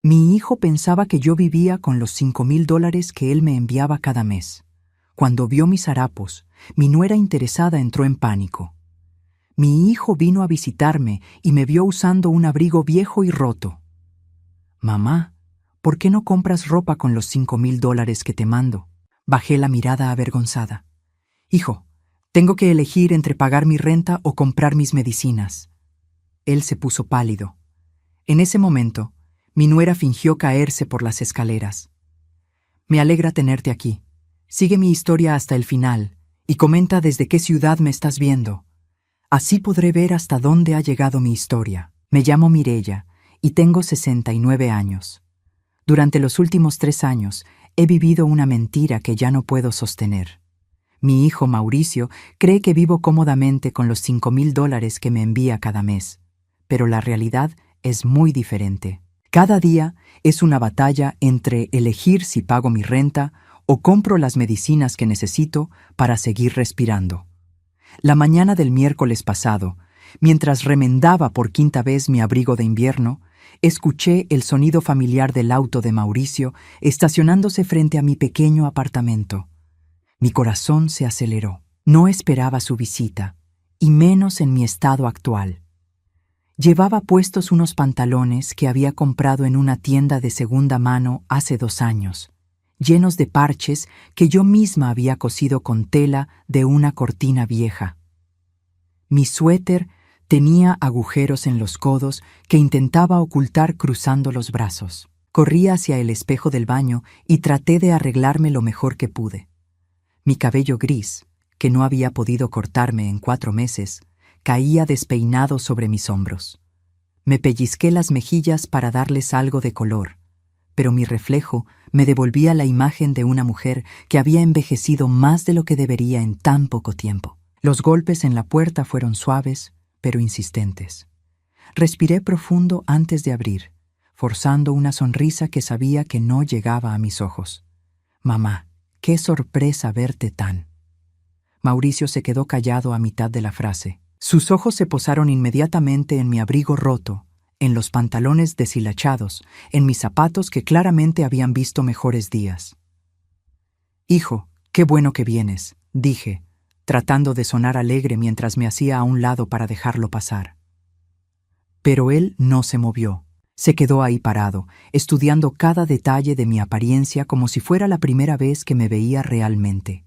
Mi hijo pensaba que yo vivía con los $5,000 que él me enviaba cada mes. Cuando vio mis harapos, mi nuera interesada entró en pánico. Mi hijo vino a visitarme y me vio usando un abrigo viejo y roto. «Mamá, ¿por qué no compras ropa con los $5,000 que te mando?» Bajé la mirada avergonzada. «Hijo, tengo que elegir entre pagar mi renta o comprar mis medicinas». Él se puso pálido. En ese momento, mi nuera fingió caerse por las escaleras. «Me alegra tenerte aquí. Sigue mi historia hasta el final y comenta desde qué ciudad me estás viendo. Así podré ver hasta dónde ha llegado mi historia. Me llamo Mireya y tengo 69 años. Durante los últimos 3 años he vivido una mentira que ya no puedo sostener. Mi hijo Mauricio cree que vivo cómodamente con los $5,000 que me envía cada mes, pero la realidad es muy diferente. Cada día es una batalla entre elegir si pago mi renta o compro las medicinas que necesito para seguir respirando. La mañana del miércoles pasado, mientras remendaba por 5ª vez mi abrigo de invierno, escuché el sonido familiar del auto de Mauricio estacionándose frente a mi pequeño apartamento. Mi corazón se aceleró. No esperaba su visita, y menos en mi estado actual. Llevaba puestos unos pantalones que había comprado en una tienda de segunda mano hace 2 años, llenos de parches que yo misma había cosido con tela de una cortina vieja. Mi suéter tenía agujeros en los codos que intentaba ocultar cruzando los brazos. Corrí hacia el espejo del baño y traté de arreglarme lo mejor que pude. Mi cabello gris, que no había podido cortarme en 4 meses, caía despeinado sobre mis hombros. Me pellizqué las mejillas para darles algo de color, pero mi reflejo me devolvía la imagen de una mujer que había envejecido más de lo que debería en tan poco tiempo. Los golpes en la puerta fueron suaves, pero insistentes. Respiré profundo antes de abrir, forzando una sonrisa que sabía que no llegaba a mis ojos. «Mamá, qué sorpresa verte tan». Mauricio se quedó callado a mitad de la frase. Sus ojos se posaron inmediatamente en mi abrigo roto, en los pantalones deshilachados, en mis zapatos que claramente habían visto mejores días. «Hijo, qué bueno que vienes», dije, tratando de sonar alegre mientras me hacía a un lado para dejarlo pasar. Pero él no se movió. Se quedó ahí parado, estudiando cada detalle de mi apariencia como si fuera la primera vez que me veía realmente.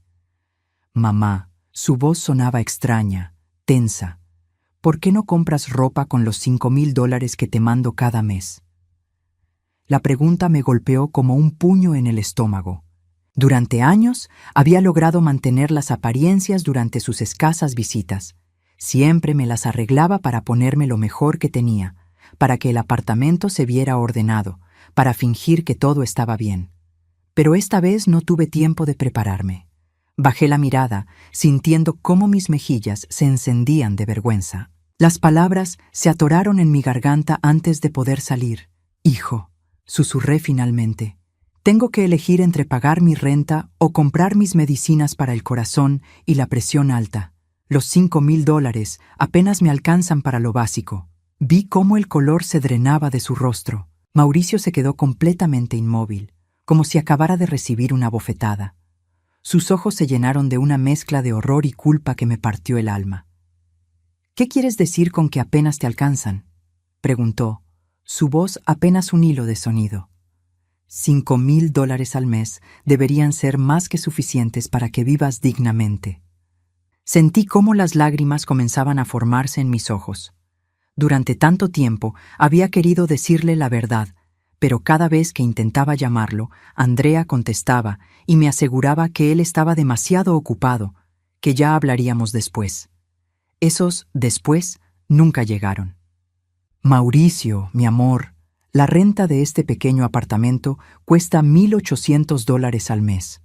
«Mamá», su voz sonaba extraña, tensa. «¿Por qué no compras ropa con los $5,000 que te mando cada mes?» La pregunta me golpeó como un puño en el estómago. Durante años había logrado mantener las apariencias durante sus escasas visitas. Siempre me las arreglaba para ponerme lo mejor que tenía, para que el apartamento se viera ordenado, para fingir que todo estaba bien. Pero esta vez no tuve tiempo de prepararme. Bajé la mirada, sintiendo cómo mis mejillas se encendían de vergüenza. Las palabras se atoraron en mi garganta antes de poder salir. «Hijo», susurré finalmente, «tengo que elegir entre pagar mi renta o comprar mis medicinas para el corazón y la presión alta. Los $5,000 apenas me alcanzan para lo básico». Vi cómo el color se drenaba de su rostro. Mauricio se quedó completamente inmóvil, como si acabara de recibir una bofetada. Sus ojos se llenaron de una mezcla de horror y culpa que me partió el alma. «¿Qué quieres decir con que apenas te alcanzan?», preguntó, su voz apenas un hilo de sonido. $5,000 al mes deberían ser más que suficientes para que vivas dignamente. Sentí cómo las lágrimas comenzaban a formarse en mis ojos. Durante tanto tiempo había querido decirle la verdad, pero cada vez que intentaba llamarlo, Andrea contestaba y me aseguraba que él estaba demasiado ocupado, que ya hablaríamos después. Esos después nunca llegaron. «Mauricio, mi amor, la renta de este pequeño apartamento cuesta $1,800 al mes.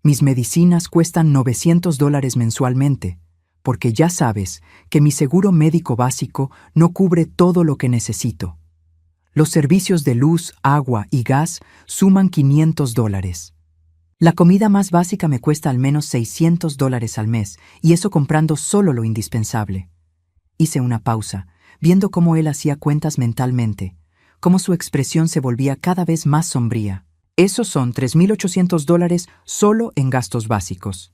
Mis medicinas cuestan $900 mensualmente, porque ya sabes que mi seguro médico básico no cubre todo lo que necesito. Los servicios de luz, agua y gas suman $500. La comida más básica me cuesta al menos $600 al mes, y eso comprando solo lo indispensable». Hice una pausa, viendo cómo él hacía cuentas mentalmente, cómo su expresión se volvía cada vez más sombría. Esos son $3,800 solo en gastos básicos.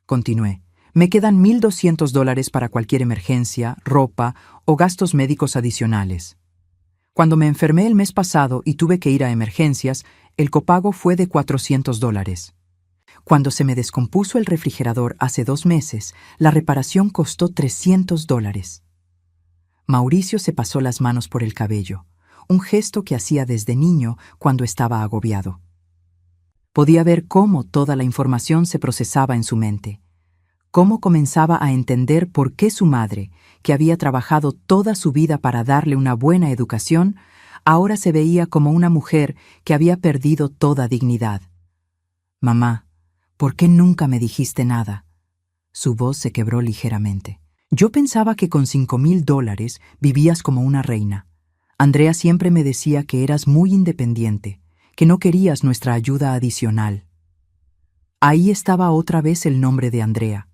Continué. Me quedan $1,200 para cualquier emergencia, ropa o gastos médicos adicionales. Cuando me enfermé el mes pasado y tuve que ir a emergencias, el copago fue de $400. Cuando se me descompuso el refrigerador hace 2 meses, la reparación costó $300. Mauricio se pasó las manos por el cabello, un gesto que hacía desde niño cuando estaba agobiado. Podía ver cómo toda la información se procesaba en su mente, cómo comenzaba a entender por qué su madre, que había trabajado toda su vida para darle una buena educación, ahora se veía como una mujer que había perdido toda dignidad. «Mamá, ¿por qué nunca me dijiste nada?». Su voz se quebró ligeramente. «Yo pensaba que con $5,000 vivías como una reina. Andrea siempre me decía que eras muy independiente, que no querías nuestra ayuda adicional». Ahí estaba otra vez el nombre de Andrea,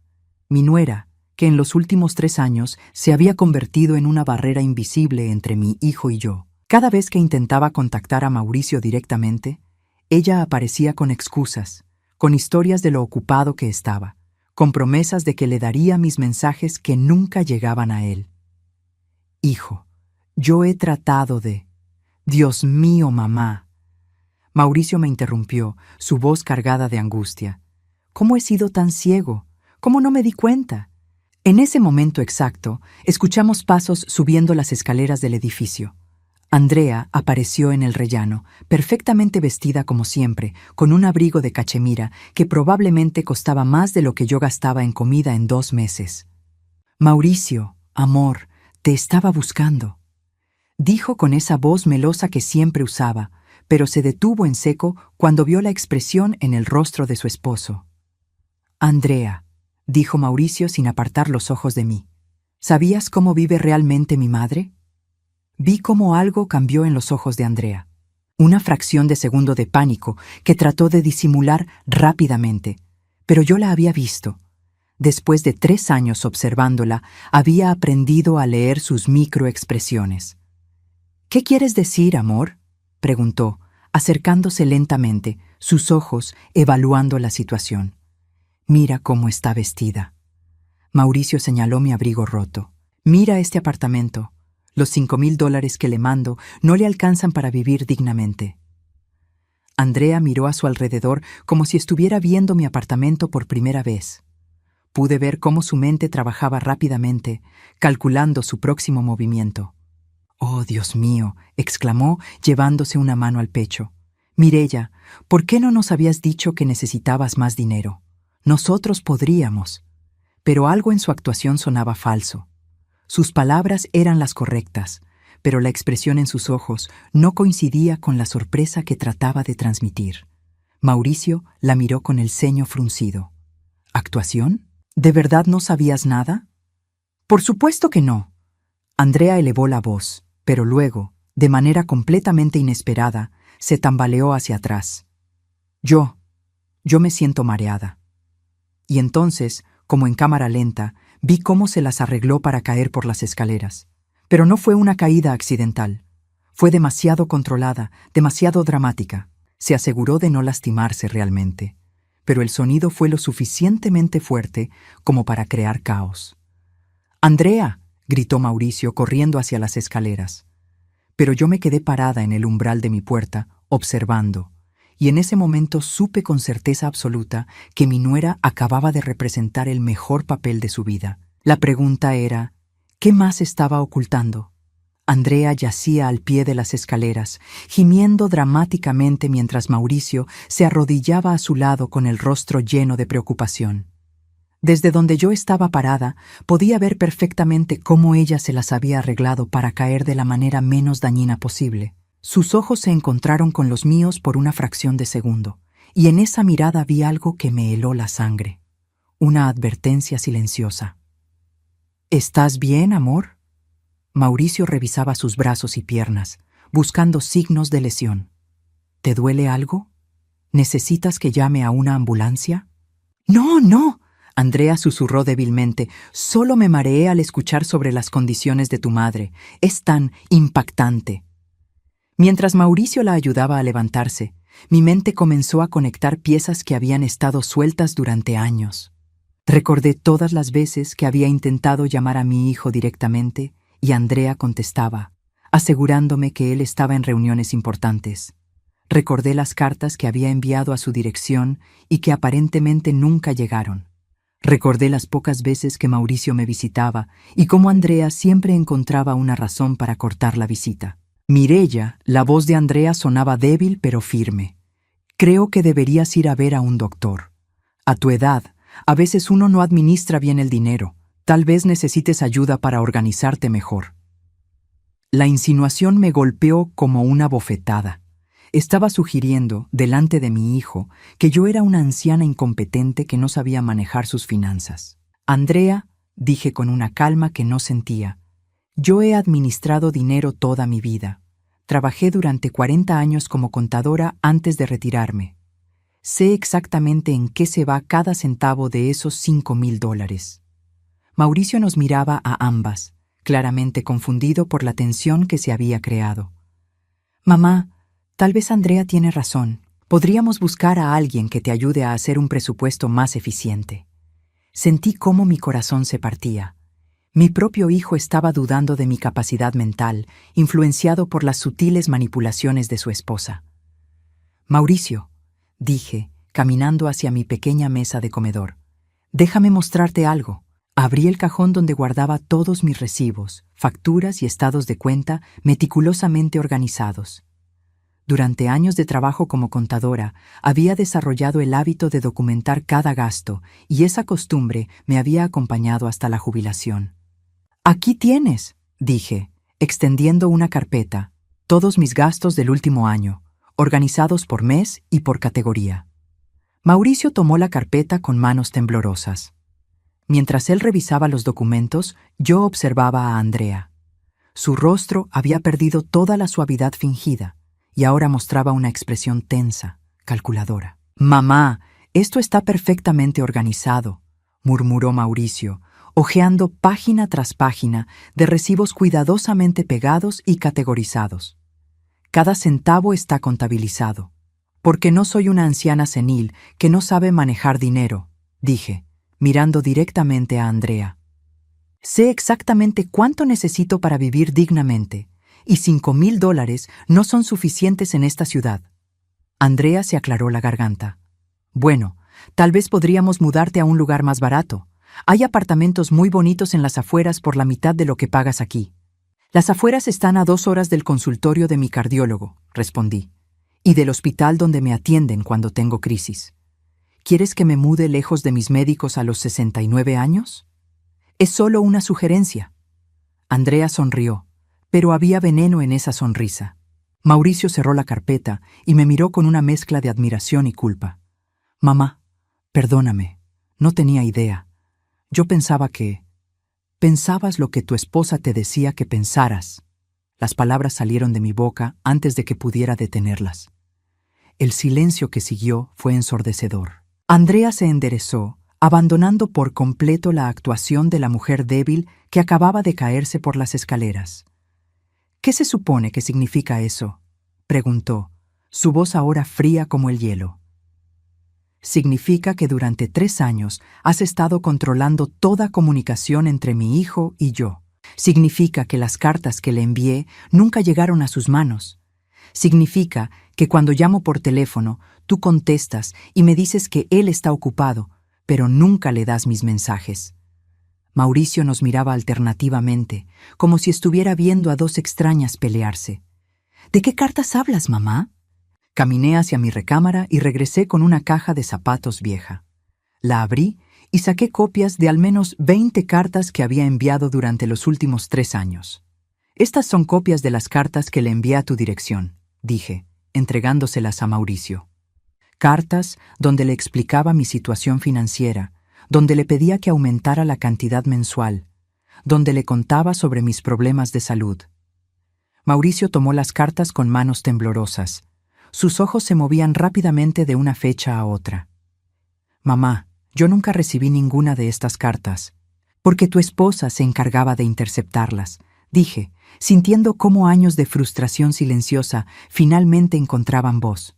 mi nuera, que en los últimos 3 años se había convertido en una barrera invisible entre mi hijo y yo. Cada vez que intentaba contactar a Mauricio directamente, ella aparecía con excusas, con historias de lo ocupado que estaba, con promesas de que le daría mis mensajes que nunca llegaban a él. «Hijo, yo he tratado de...». «Dios mío, mamá». Mauricio me interrumpió, su voz cargada de angustia. «¿Cómo he sido tan ciego? ¿Cómo no me di cuenta?». En ese momento exacto, escuchamos pasos subiendo las escaleras del edificio. Andrea apareció en el rellano, perfectamente vestida como siempre, con un abrigo de cachemira que probablemente costaba más de lo que yo gastaba en comida en 2 meses. «Mauricio, amor, te estaba buscando», dijo con esa voz melosa que siempre usaba, pero se detuvo en seco cuando vio la expresión en el rostro de su esposo. «Andrea», dijo Mauricio sin apartar los ojos de mí, «¿sabías cómo vive realmente mi madre?». Vi cómo algo cambió en los ojos de Andrea. Una fracción de segundo de pánico que trató de disimular rápidamente, pero yo la había visto. Después de 3 años observándola, había aprendido a leer sus microexpresiones. «¿Qué quieres decir, amor?», preguntó, acercándose lentamente, sus ojos evaluando la situación. «Mira cómo está vestida». Mauricio señaló mi abrigo roto. «Mira este apartamento. Los $5,000 que le mando no le alcanzan para vivir dignamente». Andrea miró a su alrededor como si estuviera viendo mi apartamento por primera vez. Pude ver cómo su mente trabajaba rápidamente, calculando su próximo movimiento. «Oh, Dios mío», exclamó, llevándose una mano al pecho. «Mireya, ¿por qué no nos habías dicho que necesitabas más dinero? Nosotros podríamos». Pero algo en su actuación sonaba falso. Sus palabras eran las correctas, pero la expresión en sus ojos no coincidía con la sorpresa que trataba de transmitir. Mauricio la miró con el ceño fruncido. «¿Actuación? ¿De verdad no sabías nada?». «Por supuesto que no». Andrea elevó la voz, pero luego, de manera completamente inesperada, se tambaleó hacia atrás. Yo me siento mareada». Y entonces, como en cámara lenta, vi cómo se las arregló para caer por las escaleras. Pero no fue una caída accidental. Fue demasiado controlada, demasiado dramática. Se aseguró de no lastimarse realmente. Pero el sonido fue lo suficientemente fuerte como para crear caos. «¡Andrea!», gritó Mauricio corriendo hacia las escaleras. Pero yo me quedé parada en el umbral de mi puerta, observando, y en ese momento supe con certeza absoluta que mi nuera acababa de representar el mejor papel de su vida. La pregunta era, ¿qué más estaba ocultando? Andrea yacía al pie de las escaleras, gimiendo dramáticamente mientras Mauricio se arrodillaba a su lado con el rostro lleno de preocupación. Desde donde yo estaba parada, podía ver perfectamente cómo ella se las había arreglado para caer de la manera menos dañina posible. Sus ojos se encontraron con los míos por una fracción de segundo, y en esa mirada vi algo que me heló la sangre. Una advertencia silenciosa. «¿Estás bien, amor?». Mauricio revisaba sus brazos y piernas, buscando signos de lesión. «¿Te duele algo? ¿Necesitas que llame a una ambulancia?». «No, no», Andrea susurró débilmente, «solo me mareé al escuchar sobre las condiciones de tu madre. Es tan impactante». Mientras Mauricio la ayudaba a levantarse, mi mente comenzó a conectar piezas que habían estado sueltas durante años. Recordé todas las veces que había intentado llamar a mi hijo directamente y Andrea contestaba, asegurándome que él estaba en reuniones importantes. Recordé las cartas que había enviado a su dirección y que aparentemente nunca llegaron. Recordé las pocas veces que Mauricio me visitaba y cómo Andrea siempre encontraba una razón para cortar la visita. Mireya, la voz de Andrea sonaba débil pero firme. Creo que deberías ir a ver a un doctor. A tu edad, a veces uno no administra bien el dinero. Tal vez necesites ayuda para organizarte mejor. La insinuación me golpeó como una bofetada. Estaba sugiriendo, delante de mi hijo, que yo era una anciana incompetente que no sabía manejar sus finanzas. Andrea, dije con una calma que no sentía, yo he administrado dinero toda mi vida. Trabajé durante 40 años como contadora antes de retirarme. Sé exactamente en qué se va cada centavo de esos $5,000. Mauricio nos miraba a ambas, claramente confundido por la tensión que se había creado. Mamá, tal vez Andrea tiene razón. Podríamos buscar a alguien que te ayude a hacer un presupuesto más eficiente. Sentí cómo mi corazón se partía. Mi propio hijo estaba dudando de mi capacidad mental, influenciado por las sutiles manipulaciones de su esposa. Mauricio, dije, caminando hacia mi pequeña mesa de comedor, déjame mostrarte algo. Abrí el cajón donde guardaba todos mis recibos, facturas y estados de cuenta meticulosamente organizados. Durante años de trabajo como contadora, había desarrollado el hábito de documentar cada gasto y esa costumbre me había acompañado hasta la jubilación. Aquí tienes, dije, extendiendo una carpeta, todos mis gastos del último año, organizados por mes y por categoría. Mauricio tomó la carpeta con manos temblorosas. Mientras él revisaba los documentos, yo observaba a Andrea. Su rostro había perdido toda la suavidad fingida y ahora mostraba una expresión tensa, calculadora. «Mamá, esto está perfectamente organizado», murmuró Mauricio, hojeando página tras página de recibos cuidadosamente pegados y categorizados. Cada centavo está contabilizado. «Porque no soy una anciana senil que no sabe manejar dinero», dije, mirando directamente a Andrea. «Sé exactamente cuánto necesito para vivir dignamente, y $5,000 no son suficientes en esta ciudad». Andrea se aclaró la garganta. «Bueno, tal vez podríamos mudarte a un lugar más barato. Hay apartamentos muy bonitos en las afueras por la mitad de lo que pagas aquí». «Las afueras están a 2 horas del consultorio de mi cardiólogo», respondí, «y del hospital donde me atienden cuando tengo crisis. ¿Quieres que me mude lejos de mis médicos a los 69 años? Es solo una sugerencia». Andrea sonrió, pero había veneno en esa sonrisa. Mauricio cerró la carpeta y me miró con una mezcla de admiración y culpa. «Mamá, perdóname, no tenía idea. Yo pensaba que... Pensabas lo que tu esposa te decía que pensaras». Las palabras salieron de mi boca antes de que pudiera detenerlas. El silencio que siguió fue ensordecedor. Andrea se enderezó, abandonando por completo la actuación de la mujer débil que acababa de caerse por las escaleras. «¿Qué se supone que significa eso?», preguntó, su voz ahora fría como el hielo. «Significa que durante 3 años has estado controlando toda comunicación entre mi hijo y yo. Significa que las cartas que le envié nunca llegaron a sus manos. Significa que cuando llamo por teléfono, tú contestas y me dices que él está ocupado, pero nunca le das mis mensajes». Mauricio nos miraba alternativamente, como si estuviera viendo a 2 extrañas pelearse. «¿De qué cartas hablas, mamá?». Caminé hacia mi recámara y regresé con una caja de zapatos vieja. La abrí y saqué copias de al menos 20 cartas que había enviado durante los últimos 3 años. «Estas son copias de las cartas que le envié a tu dirección», dije, entregándoselas a Mauricio. Cartas donde le explicaba mi situación financiera, donde le pedía que aumentara la cantidad mensual, donde le contaba sobre mis problemas de salud. Mauricio tomó las cartas con manos temblorosas. Sus ojos se movían rápidamente de una fecha a otra. «Mamá, yo nunca recibí ninguna de estas cartas, porque tu esposa se encargaba de interceptarlas», dije, sintiendo cómo años de frustración silenciosa finalmente encontraban voz.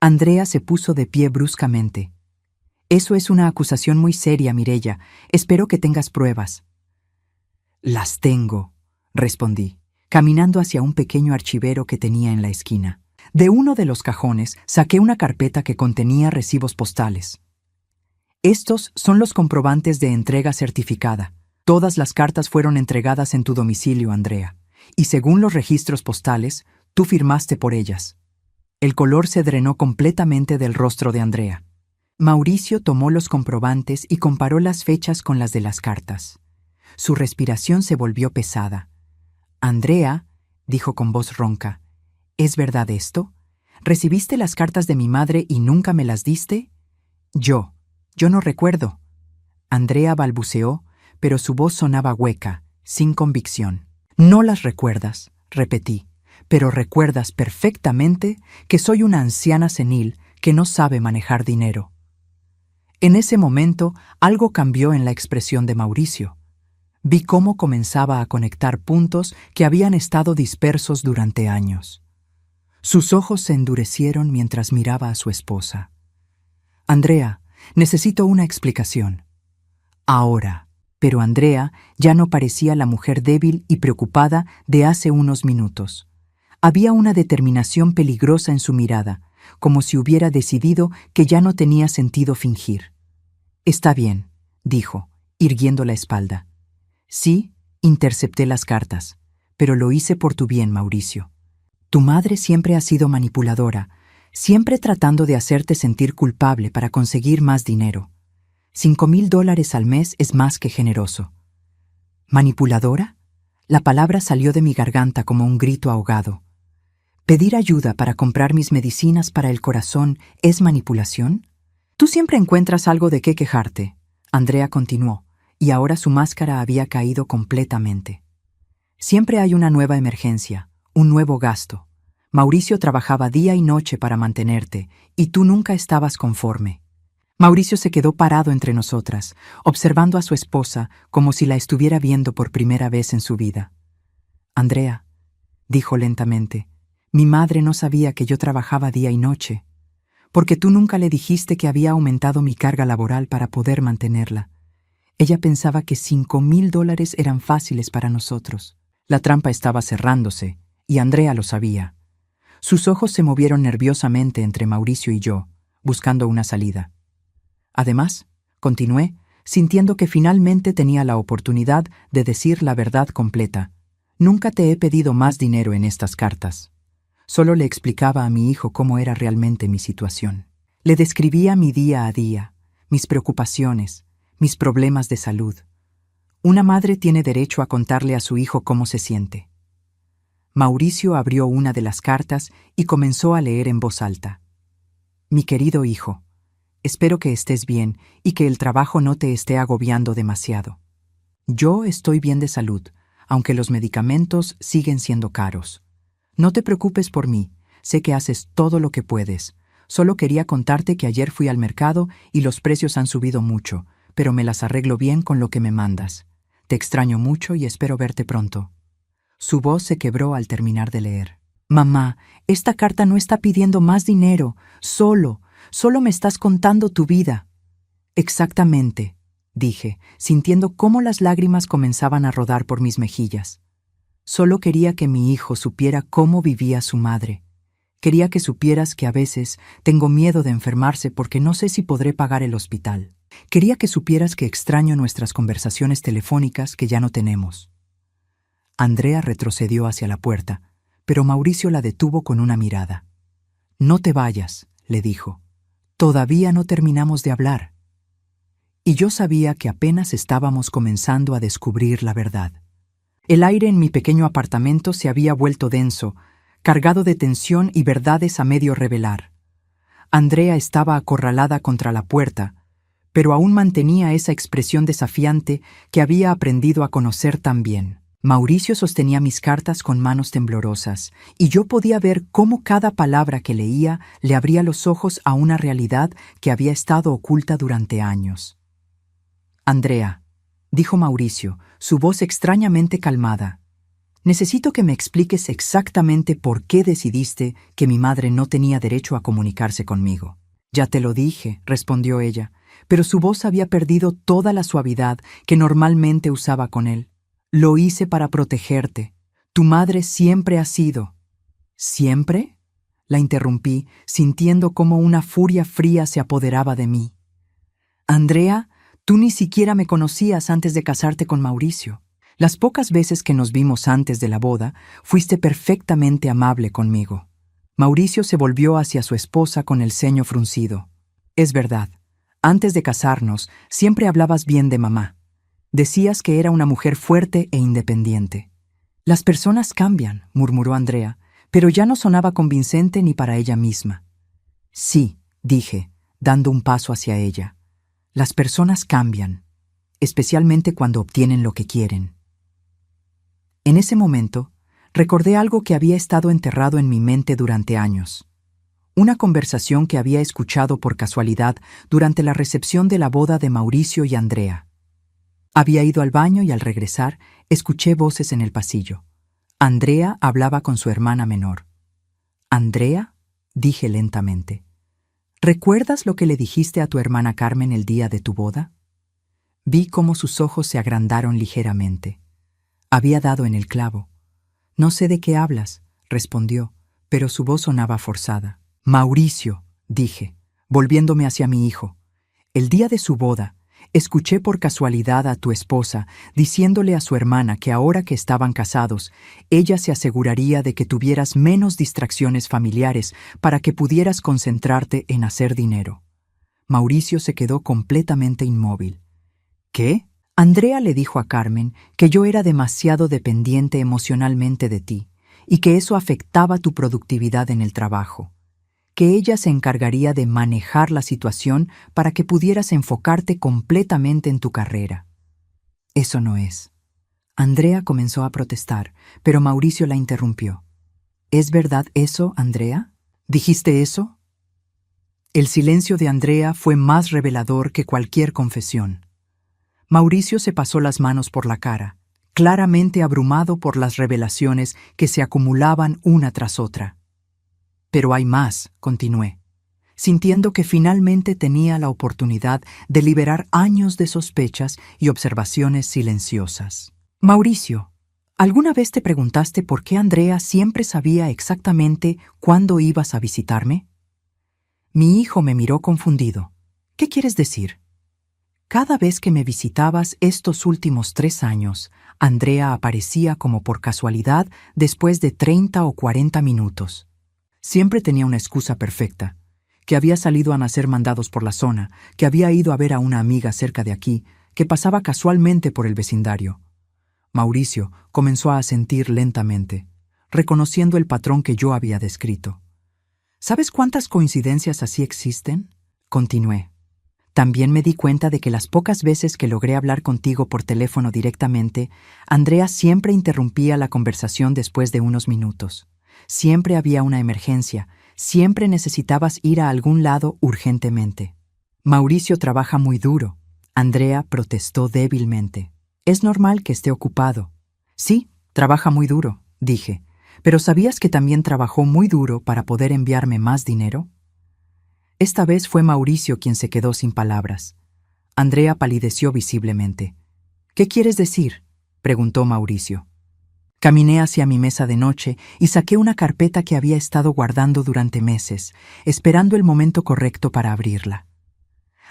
Andrea se puso de pie bruscamente. Eso es una acusación muy seria, Mireya. Espero que tengas pruebas. Las tengo, respondí, caminando hacia un pequeño archivero que tenía en la esquina. De uno de los cajones saqué una carpeta que contenía recibos postales. Estos son los comprobantes de entrega certificada. Todas las cartas fueron entregadas en tu domicilio, Andrea, y según los registros postales, tú firmaste por ellas. El color se drenó completamente del rostro de Andrea. Mauricio tomó los comprobantes y comparó las fechas con las de las cartas. Su respiración se volvió pesada. Andrea, dijo con voz ronca, ¿es verdad esto? ¿Recibiste las cartas de mi madre y nunca me las diste? Yo no recuerdo. Andrea balbuceó, pero su voz sonaba hueca, sin convicción. No las recuerdas, repetí, pero recuerdas perfectamente que soy una anciana senil que no sabe manejar dinero. En ese momento, algo cambió en la expresión de Mauricio. Vi cómo comenzaba a conectar puntos que habían estado dispersos durante años. Sus ojos se endurecieron mientras miraba a su esposa. Andrea, necesito una explicación. Ahora. Pero Andrea ya no parecía la mujer débil y preocupada de hace unos minutos. Había una determinación peligrosa en su mirada, como si hubiera decidido que ya no tenía sentido fingir. Está bien, dijo, irguiendo la espalda. Sí, intercepté las cartas, pero lo hice por tu bien, Mauricio. Tu madre siempre ha sido manipuladora, siempre tratando de hacerte sentir culpable para conseguir más dinero. $5,000 al mes es más que generoso. ¿Manipuladora? La palabra salió de mi garganta como un grito ahogado. ¿Pedir ayuda para comprar mis medicinas para el corazón es manipulación? Tú siempre encuentras algo de qué quejarte, Andrea continuó, y ahora su máscara había caído completamente. Siempre hay una nueva emergencia, un nuevo gasto. Mauricio trabajaba día y noche para mantenerte, y tú nunca estabas conforme. Mauricio se quedó parado entre nosotras, observando a su esposa como si la estuviera viendo por primera vez en su vida. Andrea, dijo lentamente, mi madre no sabía que yo trabajaba día y noche, porque tú nunca le dijiste que había aumentado mi carga laboral para poder mantenerla. Ella pensaba que $5,000 eran fáciles para nosotros. La trampa estaba cerrándose, y Andrea lo sabía. Sus ojos se movieron nerviosamente entre Mauricio y yo, buscando una salida. Además, continué, sintiendo que finalmente tenía la oportunidad de decir la verdad completa. Nunca te he pedido más dinero en estas cartas. Solo le explicaba a mi hijo cómo era realmente mi situación. Le describía mi día a día, mis preocupaciones, mis problemas de salud. Una madre tiene derecho a contarle a su hijo cómo se siente. Mauricio abrió una de las cartas y comenzó a leer en voz alta. Mi querido hijo, espero que estés bien y que el trabajo no te esté agobiando demasiado. Yo estoy bien de salud, aunque los medicamentos siguen siendo caros. No te preocupes por mí, sé que haces todo lo que puedes. Solo quería contarte que ayer fui al mercado y los precios han subido mucho, pero me las arreglo bien con lo que me mandas. Te extraño mucho y espero verte pronto. Su voz se quebró al terminar de leer. Mamá, esta carta no está pidiendo más dinero, solo me estás contando tu vida. Exactamente, dije, sintiendo cómo las lágrimas comenzaban a rodar por mis mejillas. Solo quería que mi hijo supiera cómo vivía su madre. Quería que supieras que a veces tengo miedo de enfermarse porque no sé si podré pagar el hospital. Quería que supieras que extraño nuestras conversaciones telefónicas que ya no tenemos. Andrea retrocedió hacia la puerta, pero Mauricio la detuvo con una mirada. No te vayas, le dijo. Todavía no terminamos de hablar. Y yo sabía que apenas estábamos comenzando a descubrir la verdad. El aire en mi pequeño apartamento se había vuelto denso, cargado de tensión y verdades a medio revelar. Andrea estaba acorralada contra la puerta, pero aún mantenía esa expresión desafiante que había aprendido a conocer tan bien. Mauricio sostenía mis cartas con manos temblorosas, y yo podía ver cómo cada palabra que leía le abría los ojos a una realidad que había estado oculta durante años. Andrea, dijo Mauricio, su voz extrañamente calmada, Necesito que me expliques exactamente por qué decidiste que mi madre no tenía derecho a comunicarse conmigo. Ya te lo dije, respondió ella, pero su voz había perdido toda la suavidad que normalmente usaba con él. Lo hice para protegerte. Tu madre siempre ha sido. ¿Siempre? La interrumpí, sintiendo cómo una furia fría se apoderaba de mí. Andrea, tú ni siquiera me conocías antes de casarte con Mauricio. Las pocas veces que nos vimos antes de la boda, fuiste perfectamente amable conmigo. Mauricio se volvió hacia su esposa con el ceño fruncido. Es verdad, antes de casarnos, siempre hablabas bien de mamá. Decías que era una mujer fuerte e independiente. Las personas cambian, murmuró Andrea, pero ya no sonaba convincente ni para ella misma. Sí, dije, dando un paso hacia ella. Las personas cambian, especialmente cuando obtienen lo que quieren. En ese momento, recordé algo que había estado enterrado en mi mente durante años. Una conversación que había escuchado por casualidad durante la recepción de la boda de Mauricio y Andrea. Había ido al baño y al regresar, escuché voces en el pasillo. Andrea hablaba con su hermana menor. «Andrea», dije lentamente, «¿recuerdas lo que le dijiste a tu hermana Carmen el día de tu boda?» Vi cómo sus ojos se agrandaron ligeramente. Había dado en el clavo. «No sé de qué hablas», respondió, pero su voz sonaba forzada. «Mauricio», dije, volviéndome hacia mi hijo. «El día de su boda, escuché por casualidad a tu esposa diciéndole a su hermana que ahora que estaban casados, ella se aseguraría de que tuvieras menos distracciones familiares para que pudieras concentrarte en hacer dinero». Mauricio se quedó completamente inmóvil. «¿Qué?» Andrea le dijo a Carmen que yo era demasiado dependiente emocionalmente de ti y que eso afectaba tu productividad en el trabajo, que ella se encargaría de manejar la situación para que pudieras enfocarte completamente en tu carrera. Eso no es. Andrea comenzó a protestar, pero Mauricio la interrumpió. ¿Es verdad eso, Andrea? ¿Dijiste eso? El silencio de Andrea fue más revelador que cualquier confesión. Mauricio se pasó las manos por la cara, claramente abrumado por las revelaciones que se acumulaban una tras otra. «Pero hay más», continué, sintiendo que finalmente tenía la oportunidad de liberar años de sospechas y observaciones silenciosas. «Mauricio, ¿alguna vez te preguntaste por qué Andrea siempre sabía exactamente cuándo ibas a visitarme?» Mi hijo me miró confundido. «¿Qué quieres decir?» «Cada vez que me visitabas estos últimos 3 años, Andrea aparecía como por casualidad después de 30 o 40 minutos. Siempre tenía una excusa perfecta, que había salido a hacer mandados por la zona, que había ido a ver a una amiga cerca de aquí, que pasaba casualmente por el vecindario». Mauricio comenzó a asentir lentamente, reconociendo el patrón que yo había descrito. «¿Sabes cuántas coincidencias así existen?», continué. «También me di cuenta de que las pocas veces que logré hablar contigo por teléfono directamente, Andrea siempre interrumpía la conversación después de unos minutos. Siempre había una emergencia, siempre necesitabas ir a algún lado urgentemente». «Mauricio trabaja muy duro», Andrea protestó débilmente. «Es normal que esté ocupado». «Sí, trabaja muy duro», dije, «pero ¿sabías que también trabajó muy duro para poder enviarme más dinero?» Esta vez fue Mauricio quien se quedó sin palabras. Andrea palideció visiblemente. «¿Qué quieres decir?», preguntó Mauricio. Caminé hacia mi mesa de noche y saqué una carpeta que había estado guardando durante meses, esperando el momento correcto para abrirla.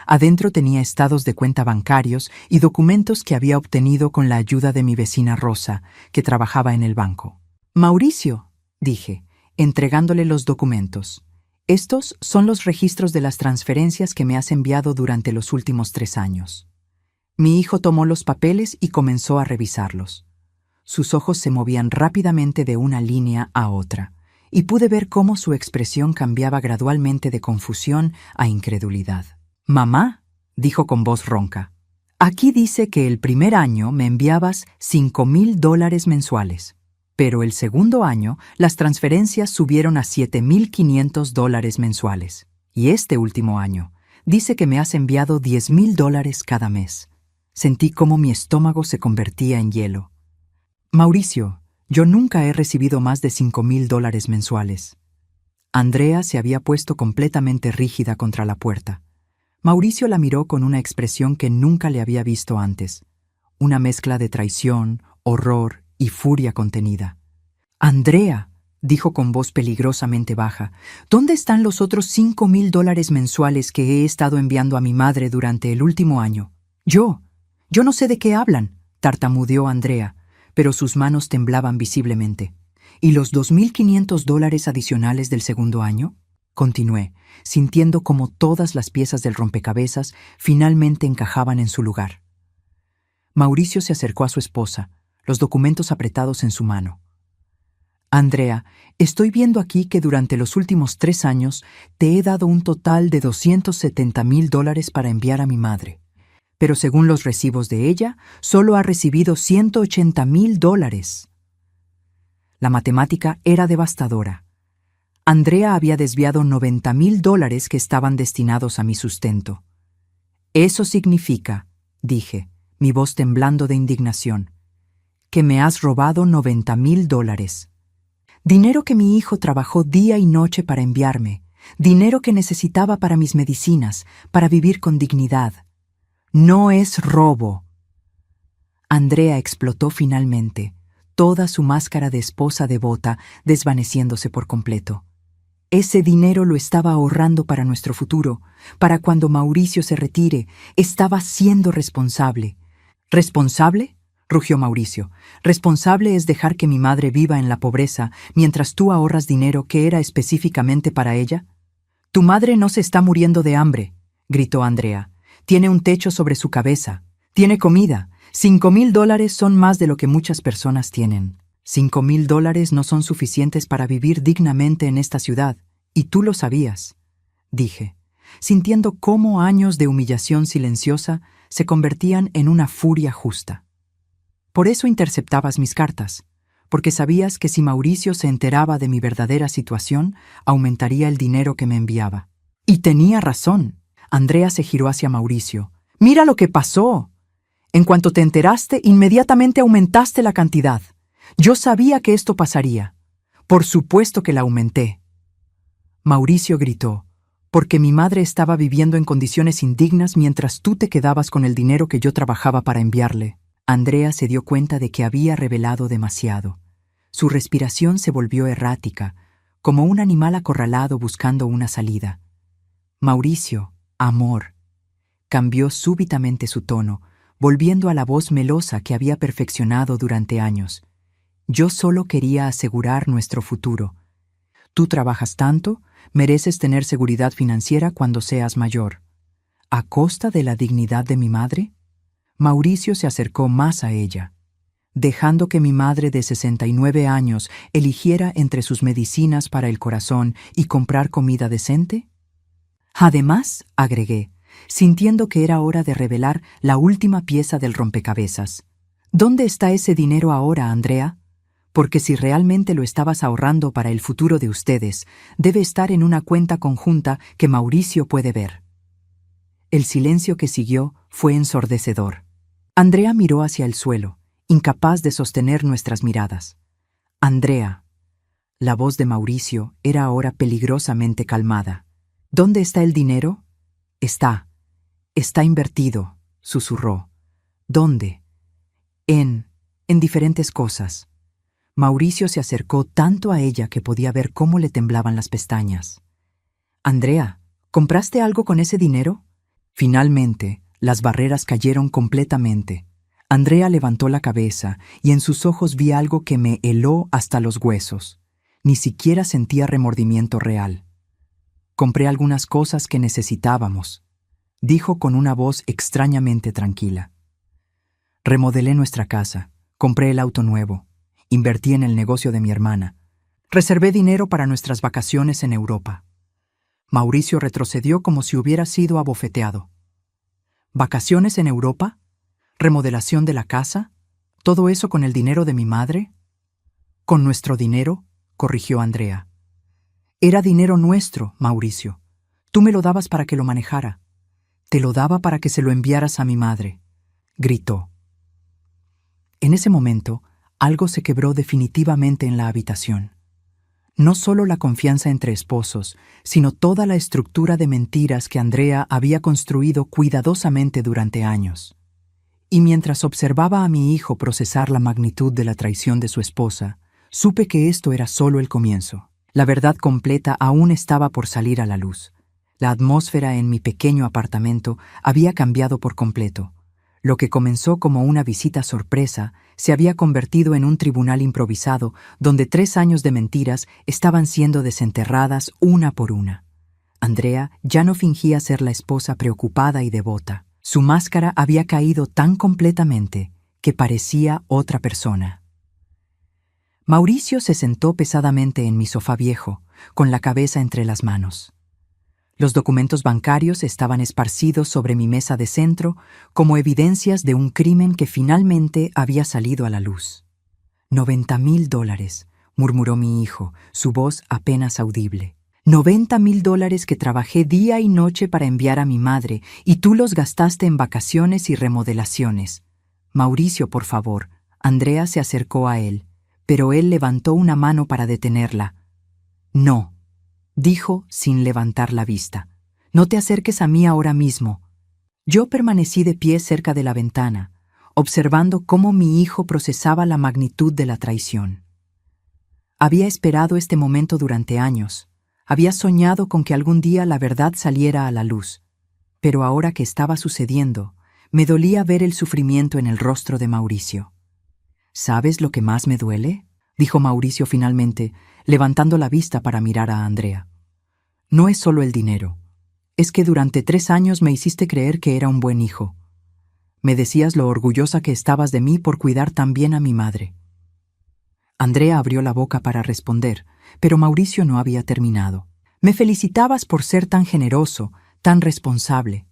Adentro tenía estados de cuenta bancarios y documentos que había obtenido con la ayuda de mi vecina Rosa, que trabajaba en el banco. «Mauricio», dije, entregándole los documentos, «estos son los registros de las transferencias que me has enviado durante los últimos 3 años». Mi hijo tomó los papeles y comenzó a revisarlos. Sus ojos se movían rápidamente de una línea a otra, y pude ver cómo su expresión cambiaba gradualmente de confusión a incredulidad. «Mamá», dijo con voz ronca, «aquí dice que el primer año me enviabas $5,000 mensuales, pero el segundo año las transferencias subieron a $7,500 mensuales, y este último año dice que me has enviado $10,000 cada mes». Sentí cómo mi estómago se convertía en hielo. «Mauricio, Yo nunca he recibido más de $5,000 mensuales. Andrea se había puesto completamente rígida contra la puerta. Mauricio la miró con una expresión que nunca le había visto antes, una mezcla de traición, horror y furia contenida. «Andrea», dijo con voz peligrosamente baja, «¿dónde están los otros $5,000 mensuales que he estado enviando a mi madre durante el último año? Yo no sé de qué hablan», tartamudeó Andrea, pero sus manos temblaban visiblemente. «¿Y los $2,500 adicionales del segundo año?», continué, sintiendo como todas las piezas del rompecabezas finalmente encajaban en su lugar. Mauricio se acercó a su esposa, los documentos apretados en su mano. «Andrea, estoy viendo aquí que durante los últimos 3 años te he dado un total de $270,000 para enviar a mi madre. Pero según los recibos de ella, solo ha recibido $180,000. La matemática era devastadora. Andrea había desviado $90,000 que estaban destinados a mi sustento. «Eso significa», dije, mi voz temblando de indignación, «que me has robado $90,000. Dinero que mi hijo trabajó día y noche para enviarme, dinero que necesitaba para mis medicinas, para vivir con dignidad. No es robo». Andrea explotó finalmente, toda su máscara de esposa devota desvaneciéndose por completo. Ese dinero lo estaba ahorrando para nuestro futuro, para cuando Mauricio se retire. Estaba siendo responsable. ¿Responsable?, rugió Mauricio. «Responsable es dejar que mi madre viva en la pobreza mientras tú ahorras dinero que era específicamente para ella». «Tu madre no se está muriendo de hambre», gritó Andrea. «Tiene un techo sobre su cabeza. Tiene comida. $5,000 son más de lo que muchas personas tienen. $5,000 no son suficientes para vivir dignamente en esta ciudad, y tú lo sabías», dije, sintiendo cómo años de humillación silenciosa se convertían en una furia justa. «Por eso interceptabas mis cartas, porque sabías que si Mauricio se enteraba de mi verdadera situación, aumentaría el dinero que me enviaba». «Y tenía razón». Andrea se giró hacia Mauricio. «Mira lo que pasó. En cuanto te enteraste, inmediatamente aumentaste la cantidad. Yo sabía que esto pasaría. Por supuesto que la aumenté». Mauricio gritó, «porque mi madre estaba viviendo en condiciones indignas mientras tú te quedabas con el dinero que yo trabajaba para enviarle». Andrea se dio cuenta de que había revelado demasiado. Su respiración se volvió errática, como un animal acorralado buscando una salida. «Mauricio, amor», cambió súbitamente su tono, volviendo a la voz melosa que había perfeccionado durante años. «Yo solo quería asegurar nuestro futuro. Tú trabajas tanto, mereces tener seguridad financiera cuando seas mayor. ¿A costa de la dignidad de mi madre?». Mauricio se acercó más a ella, dejando que mi madre de 69 años eligiera entre sus medicinas para el corazón y comprar comida decente. «Además», agregué, sintiendo que era hora de revelar la última pieza del rompecabezas, «¿dónde está ese dinero ahora, Andrea? Porque si realmente lo estabas ahorrando para el futuro de ustedes, debe estar en una cuenta conjunta que Mauricio puede ver». El silencio que siguió fue ensordecedor. Andrea miró hacia el suelo, incapaz de sostener nuestras miradas. «Andrea». La voz de Mauricio era ahora peligrosamente calmada. «¿Dónde está el dinero?». Está invertido», susurró. «¿Dónde?». En diferentes cosas». Mauricio se acercó tanto a ella que podía ver cómo le temblaban las pestañas. «Andrea, ¿compraste algo con ese dinero?». Finalmente, las barreras cayeron completamente. Andrea levantó la cabeza y en sus ojos vi algo que me heló hasta los huesos. Ni siquiera sentía remordimiento real. «Compré algunas cosas que necesitábamos», dijo con una voz extrañamente tranquila. «Remodelé nuestra casa, compré el auto nuevo, invertí en el negocio de mi hermana, reservé dinero para nuestras vacaciones en Europa». Mauricio retrocedió como si hubiera sido abofeteado. «¿Vacaciones en Europa? ¿Remodelación de la casa? ¿Todo eso con el dinero de mi madre?». «Con nuestro dinero», corrigió Andrea. «Era dinero nuestro, Mauricio. Tú me lo dabas para que lo manejara. Te lo daba para que se lo enviaras a mi madre», gritó. En ese momento, algo se quebró definitivamente en la habitación. No solo la confianza entre esposos, sino toda la estructura de mentiras que Andrea había construido cuidadosamente durante años. Y mientras observaba a mi hijo procesar la magnitud de la traición de su esposa, supe que esto era solo el comienzo. La verdad completa aún estaba por salir a la luz. La atmósfera en mi pequeño apartamento había cambiado por completo. Lo que comenzó como una visita sorpresa se había convertido en un tribunal improvisado donde 3 años de mentiras estaban siendo desenterradas una por una. Andrea ya no fingía ser la esposa preocupada y devota. Su máscara había caído tan completamente que parecía otra persona. Mauricio se sentó pesadamente en mi sofá viejo, con la cabeza entre las manos. Los documentos bancarios estaban esparcidos sobre mi mesa de centro como evidencias de un crimen que finalmente había salido a la luz. $90,000, murmuró mi hijo, su voz apenas audible. $90,000 que trabajé día y noche para enviar a mi madre, y tú los gastaste en vacaciones y remodelaciones. Mauricio, por favor. Andrea se acercó a él, pero él levantó una mano para detenerla. No, dijo sin levantar la vista. No te acerques a mí ahora mismo. Yo permanecí de pie cerca de la ventana, observando cómo mi hijo procesaba la magnitud de la traición. Había esperado este momento durante años. Había soñado con que algún día la verdad saliera a la luz. Pero ahora que estaba sucediendo, me dolía ver el sufrimiento en el rostro de Mauricio. ¿Sabes lo que más me duele?, dijo Mauricio finalmente, levantando la vista para mirar a Andrea. No es solo el dinero. Es que durante 3 años me hiciste creer que era un buen hijo. Me decías lo orgullosa que estabas de mí por cuidar tan bien a mi madre. Andrea abrió la boca para responder, pero Mauricio no había terminado. Me felicitabas por ser tan generoso, tan responsable.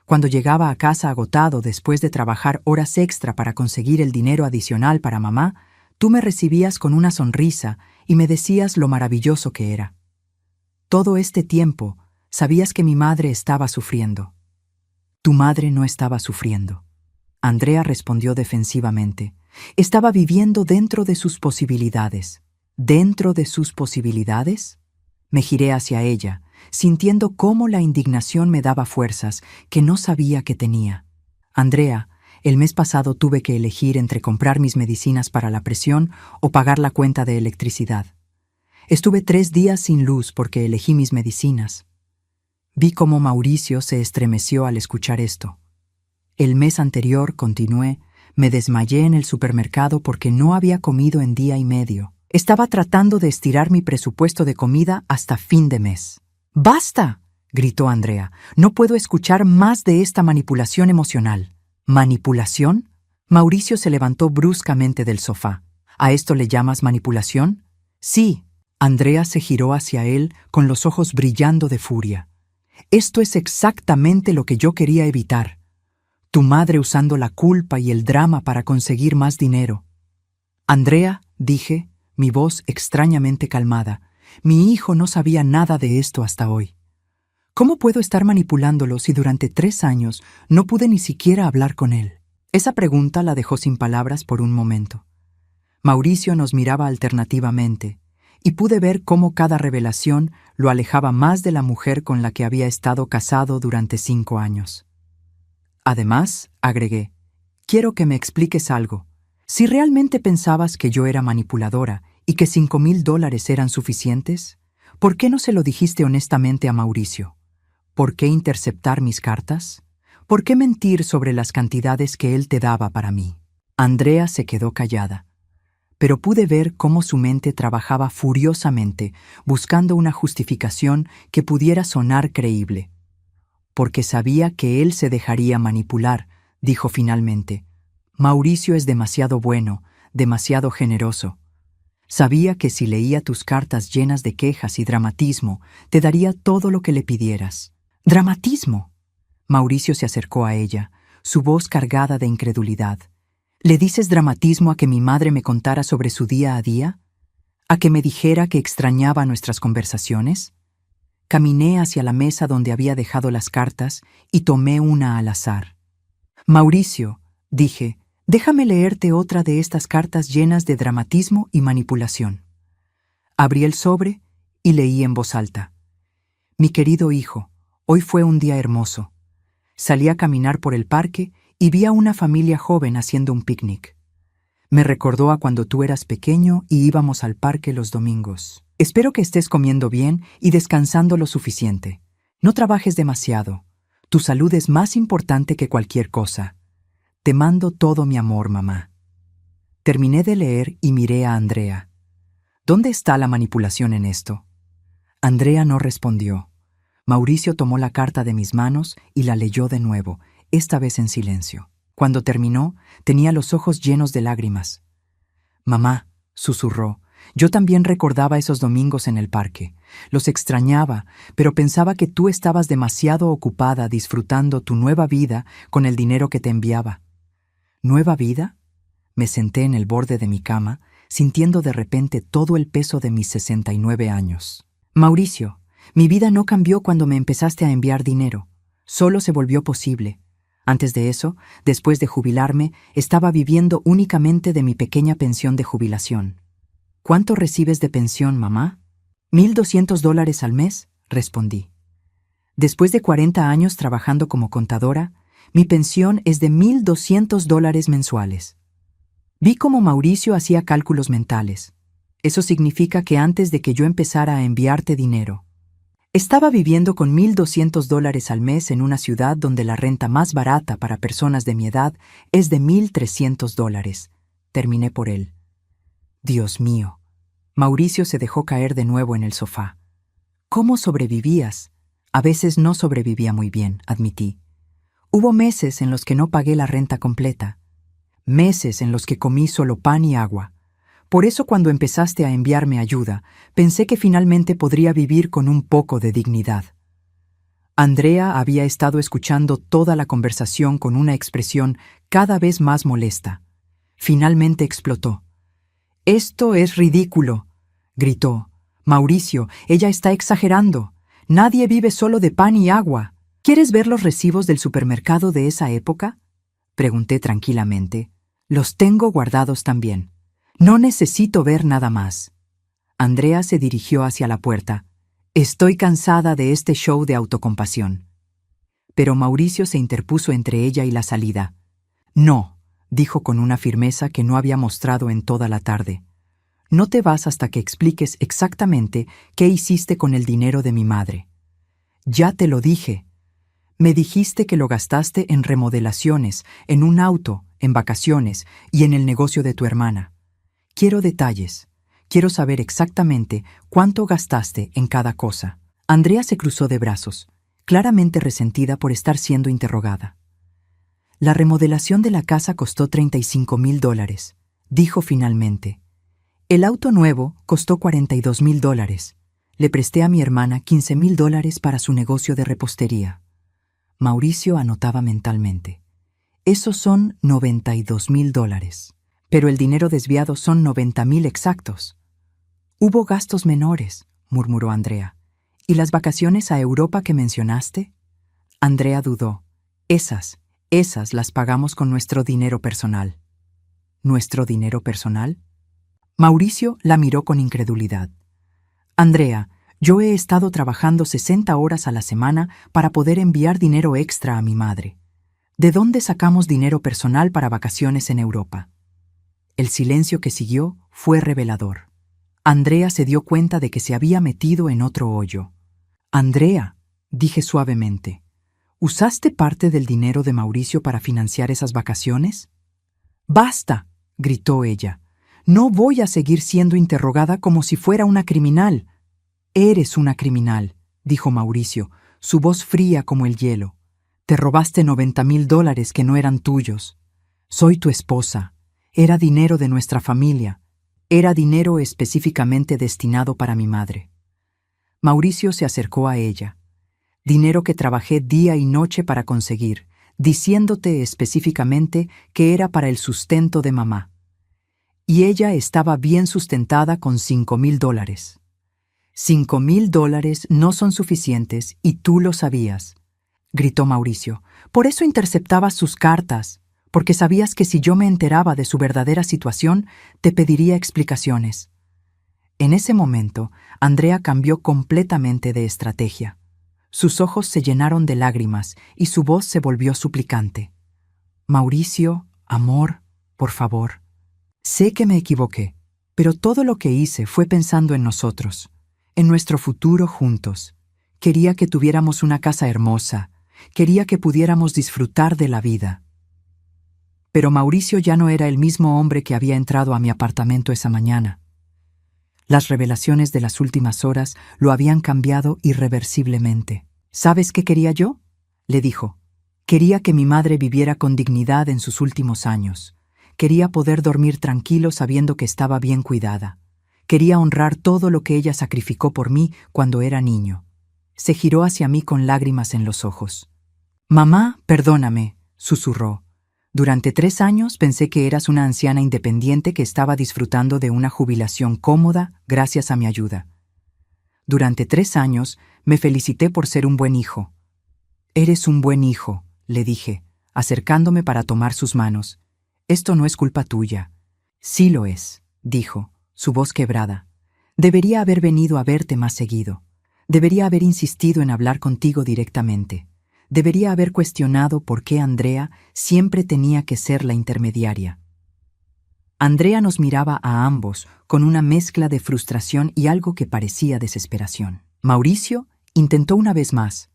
Cuando llegaba a casa agotado después de trabajar horas extra para conseguir el dinero adicional para mamá, tú me recibías con una sonrisa y me decías lo maravilloso que era. Todo este tiempo sabías que mi madre estaba sufriendo. Tu madre no estaba sufriendo. Andrea respondió defensivamente. Estaba viviendo dentro de sus posibilidades. ¿Dentro de sus posibilidades? Me giré hacia ella, sintiendo cómo la indignación me daba fuerzas que no sabía que tenía. Andrea, el mes pasado tuve que elegir entre comprar mis medicinas para la presión o pagar la cuenta de electricidad. Estuve 3 días sin luz porque elegí mis medicinas. Vi cómo Mauricio se estremeció al escuchar esto. El mes anterior, continué, me desmayé en el supermercado porque no había comido en día y medio. Estaba tratando de estirar mi presupuesto de comida hasta fin de mes. ¡Basta!, gritó Andrea. No puedo escuchar más de esta manipulación emocional. ¿Manipulación? Mauricio se levantó bruscamente del sofá. ¿A esto le llamas manipulación? Sí. Andrea se giró hacia él con los ojos brillando de furia. Esto es exactamente lo que yo quería evitar. Tu madre usando la culpa y el drama para conseguir más dinero. Andrea, dije, mi voz extrañamente calmada, mi hijo no sabía nada de esto hasta hoy. ¿Cómo puedo estar manipulándolo si durante 3 años no pude ni siquiera hablar con él? Esa pregunta la dejó sin palabras por un momento. Mauricio nos miraba alternativamente, y pude ver cómo cada revelación lo alejaba más de la mujer con la que había estado casado durante 5 años. Además, agregué, quiero que me expliques algo. Si realmente pensabas que yo era manipuladora y que $5,000 eran suficientes, ¿por qué no se lo dijiste honestamente a Mauricio? ¿Por qué interceptar mis cartas? ¿Por qué mentir sobre las cantidades que él te daba para mí? Andrea se quedó callada, pero pude ver cómo su mente trabajaba furiosamente, buscando una justificación que pudiera sonar creíble. Porque sabía que él se dejaría manipular, dijo finalmente. Mauricio es demasiado bueno, demasiado generoso. Sabía que si leía tus cartas llenas de quejas y dramatismo, te daría todo lo que le pidieras. ¿Dramatismo? Mauricio se acercó a ella, su voz cargada de incredulidad. ¿Le dices dramatismo a que mi madre me contara sobre su día a día? ¿A que me dijera que extrañaba nuestras conversaciones? Caminé hacia la mesa donde había dejado las cartas y tomé una al azar. Mauricio, dije, Déjame leerte otra de estas cartas llenas de dramatismo y manipulación. Abrí el sobre y leí en voz alta. Mi querido hijo, hoy fue un día hermoso. Salí a caminar por el parque y vi a una familia joven haciendo un picnic. Me recordó a cuando tú eras pequeño y íbamos al parque los domingos. Espero que estés comiendo bien y descansando lo suficiente. No trabajes demasiado. Tu salud es más importante que cualquier cosa. Te mando todo mi amor, mamá. Terminé de leer y miré a Andrea. ¿Dónde está la manipulación en esto? Andrea no respondió. Mauricio tomó la carta de mis manos y la leyó de nuevo, esta vez en silencio. Cuando terminó, tenía los ojos llenos de lágrimas. Mamá, susurró, yo también recordaba esos domingos en el parque. Los extrañaba, pero pensaba que tú estabas demasiado ocupada disfrutando tu nueva vida con el dinero que te enviaba. ¿Nueva vida? Me senté en el borde de mi cama, sintiendo de repente todo el peso de mis 69 años. Mauricio, mi vida no cambió cuando me empezaste a enviar dinero. Solo se volvió posible. Antes de eso, después de jubilarme, estaba viviendo únicamente de mi pequeña pensión de jubilación. ¿Cuánto recibes de pensión, mamá? $1,200 al mes, respondí. Después de 40 años trabajando como contadora, mi pensión es de $1,200 mensuales. Vi cómo Mauricio hacía cálculos mentales. Eso significa que antes de que yo empezara a enviarte dinero, estaba viviendo con $1,200 al mes en una ciudad donde la renta más barata para personas de mi edad es de $1,300. Terminé por él. Dios mío. Mauricio se dejó caer de nuevo en el sofá. ¿Cómo sobrevivías? A veces no sobrevivía muy bien, admití. Hubo meses en los que no pagué la renta completa. Meses en los que comí solo pan y agua. Por eso cuando empezaste a enviarme ayuda, pensé que finalmente podría vivir con un poco de dignidad. Andrea había estado escuchando toda la conversación con una expresión cada vez más molesta. Finalmente explotó. «Esto es ridículo», gritó. «Mauricio, ella está exagerando. Nadie vive solo de pan y agua. ¿Quieres ver los recibos del supermercado de esa época?», pregunté tranquilamente. «Los tengo guardados también. No necesito ver nada más». Andrea se dirigió hacia la puerta. «Estoy cansada de este show de autocompasión». Pero Mauricio se interpuso entre ella y la salida. «No», dijo con una firmeza que no había mostrado en toda la tarde. «No te vas hasta que expliques exactamente qué hiciste con el dinero de mi madre». «Ya te lo dije. Me dijiste que lo gastaste en remodelaciones, en un auto, en vacaciones y en el negocio de tu hermana. Quiero detalles. Quiero saber exactamente cuánto gastaste en cada cosa». Andrea se cruzó de brazos, claramente resentida por estar siendo interrogada. «La remodelación de la casa costó $35,000, dijo finalmente. El auto nuevo costó $42,000. Le presté a mi hermana $15,000 para su negocio de repostería». Mauricio anotaba mentalmente. «Esos son $92,000. Pero el dinero desviado son 90,000 exactos». «Hubo gastos menores», murmuró Andrea. «¿Y las vacaciones a Europa que mencionaste?» Andrea dudó. Esas las pagamos con nuestro dinero personal». «¿Nuestro dinero personal?» Mauricio la miró con incredulidad. «Andrea, yo he estado trabajando 60 horas a la semana para poder enviar dinero extra a mi madre. ¿De dónde sacamos dinero personal para vacaciones en Europa?». El silencio que siguió fue revelador. Andrea se dio cuenta de que se había metido en otro hoyo. «Andrea», dije suavemente, ¿usaste parte del dinero de Mauricio para financiar esas vacaciones? «¡Basta!», gritó ella. «No voy a seguir siendo interrogada como si fuera una criminal». «Eres una criminal», dijo Mauricio, su voz fría como el hielo. «Te robaste $90,000 que no eran tuyos. Soy tu esposa. Era dinero de nuestra familia. Era dinero específicamente destinado para mi madre». Mauricio se acercó a ella. «Dinero que trabajé día y noche para conseguir, diciéndote específicamente que era para el sustento de mamá. Y ella estaba bien sustentada con $5,000. $5,000 no son suficientes y tú lo sabías», gritó Mauricio. «Por eso interceptabas sus cartas. porque sabías que si yo me enteraba de su verdadera situación, te pediría explicaciones. En ese momento, Andrea cambió completamente de estrategia. Sus ojos se llenaron de lágrimas y su voz se volvió suplicante. Mauricio, amor, por favor. Sé que me equivoqué, pero todo lo que hice fue pensando en nosotros, en nuestro futuro juntos. Quería que tuviéramos una casa hermosa, quería que pudiéramos disfrutar de la vida. Pero Mauricio ya no era el mismo hombre que había entrado a mi apartamento esa mañana. Las revelaciones de las últimas horas lo habían cambiado irreversiblemente. ¿Sabes qué quería yo?, le dijo. Quería que mi madre viviera con dignidad en sus últimos años. Quería poder dormir tranquilo sabiendo que estaba bien cuidada. Quería honrar todo lo que ella sacrificó por mí cuando era niño. Se giró hacia mí con lágrimas en los ojos. «Mamá, perdóname», susurró. «Durante 3 años pensé que eras una anciana independiente que estaba disfrutando de una jubilación cómoda gracias a mi ayuda. Durante 3 años me felicité por ser un buen hijo». «Eres un buen hijo», le dije, acercándome para tomar sus manos. «Esto no es culpa tuya». «Sí lo es», dijo, su voz quebrada. «Debería haber venido a verte más seguido. Debería haber insistido en hablar contigo directamente. Debería haber cuestionado por qué Andrea siempre tenía que ser la intermediaria». Andrea nos miraba a ambos con una mezcla de frustración y algo que parecía desesperación. Mauricio intentó una vez más.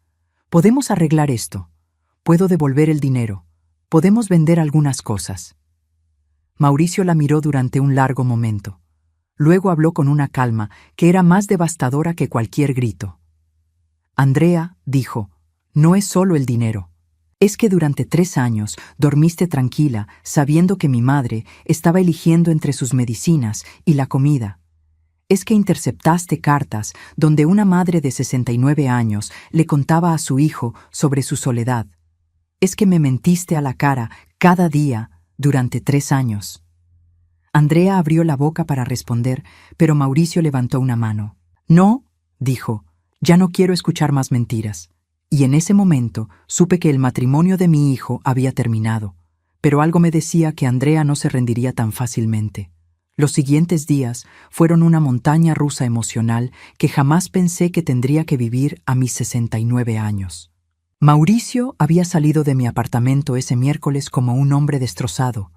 «Podemos arreglar esto. Puedo devolver el dinero. Podemos vender algunas cosas». Mauricio la miró durante un largo momento. Luego habló con una calma que era más devastadora que cualquier grito. «Andrea», dijo, «no es solo el dinero. Es que durante 3 años dormiste tranquila sabiendo que mi madre estaba eligiendo entre sus medicinas y la comida. Es que interceptaste cartas donde una madre de 69 años le contaba a su hijo sobre su soledad. Es que me mentiste a la cara cada día durante 3 años». Andrea abrió la boca para responder, pero Mauricio levantó una mano. «No», dijo, «ya no quiero escuchar más mentiras». Y en ese momento supe que el matrimonio de mi hijo había terminado, pero algo me decía que Andrea no se rendiría tan fácilmente. Los siguientes días fueron una montaña rusa emocional que jamás pensé que tendría que vivir a mis 69 años. Mauricio había salido de mi apartamento ese miércoles como un hombre destrozado,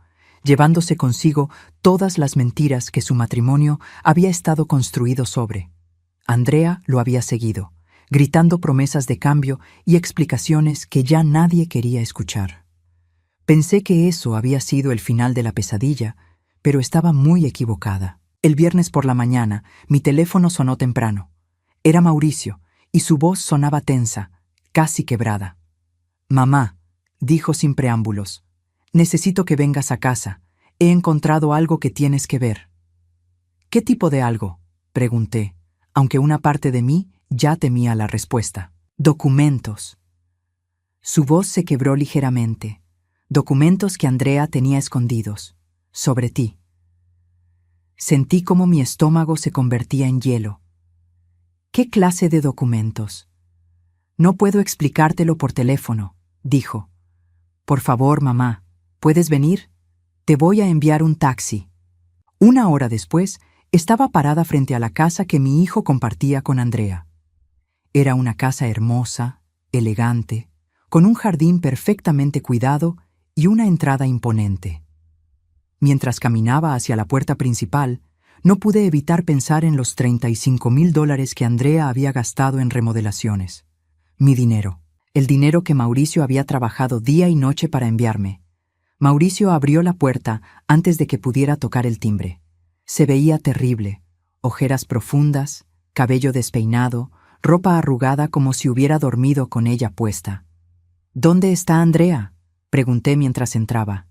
llevándose consigo todas las mentiras que su matrimonio había estado construido sobre. Andrea lo había seguido, gritando promesas de cambio y explicaciones que ya nadie quería escuchar. Pensé que eso había sido el final de la pesadilla, pero estaba muy equivocada. El viernes por la mañana, mi teléfono sonó temprano. Era Mauricio, y su voz sonaba tensa, casi quebrada. «Mamá», dijo sin preámbulos, «necesito que vengas a casa. He encontrado algo que tienes que ver». «¿Qué tipo de algo?», pregunté, aunque una parte de mí ya temía la respuesta. «Documentos». Su voz se quebró ligeramente. «Documentos que Andrea tenía escondidos. Sobre ti». Sentí como mi estómago se convertía en hielo. «¿Qué clase de documentos?». «No puedo explicártelo por teléfono», dijo. «Por favor, mamá, ¿puedes venir? Te voy a enviar un taxi». 1 hora después, estaba parada frente a la casa que mi hijo compartía con Andrea. Era una casa hermosa, elegante, con un jardín perfectamente cuidado y una entrada imponente. Mientras caminaba hacia la puerta principal, no pude evitar pensar en los $35,000 que Andrea había gastado en remodelaciones. Mi dinero. El dinero que Mauricio había trabajado día y noche para enviarme. Mauricio abrió la puerta antes de que pudiera tocar el timbre. Se veía terrible. Ojeras profundas, cabello despeinado, ropa arrugada como si hubiera dormido con ella puesta. «¿Dónde está Andrea?», pregunté mientras entraba.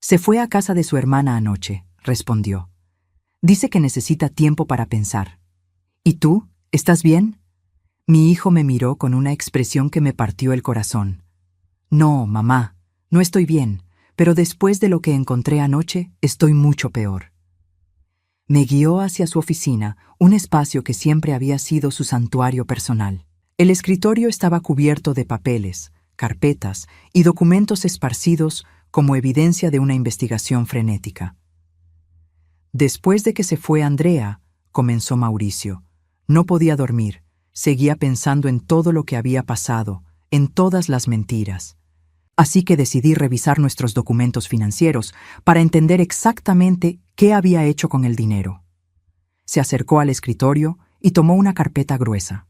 «Se fue a casa de su hermana anoche», respondió. «Dice que necesita tiempo para pensar». «¿Y tú? ¿Estás bien?». Mi hijo me miró con una expresión que me partió el corazón. «No, mamá, no estoy bien, pero después de lo que encontré anoche, estoy mucho peor». Me guió hacia su oficina, un espacio que siempre había sido su santuario personal. El escritorio estaba cubierto de papeles, carpetas y documentos esparcidos como evidencia de una investigación frenética. Después de que se fue Andrea, comenzó Mauricio, no podía dormir, seguía pensando en todo lo que había pasado, en todas las mentiras. Así que decidí revisar nuestros documentos financieros para entender exactamente qué había hecho con el dinero. Se acercó al escritorio y tomó una carpeta gruesa.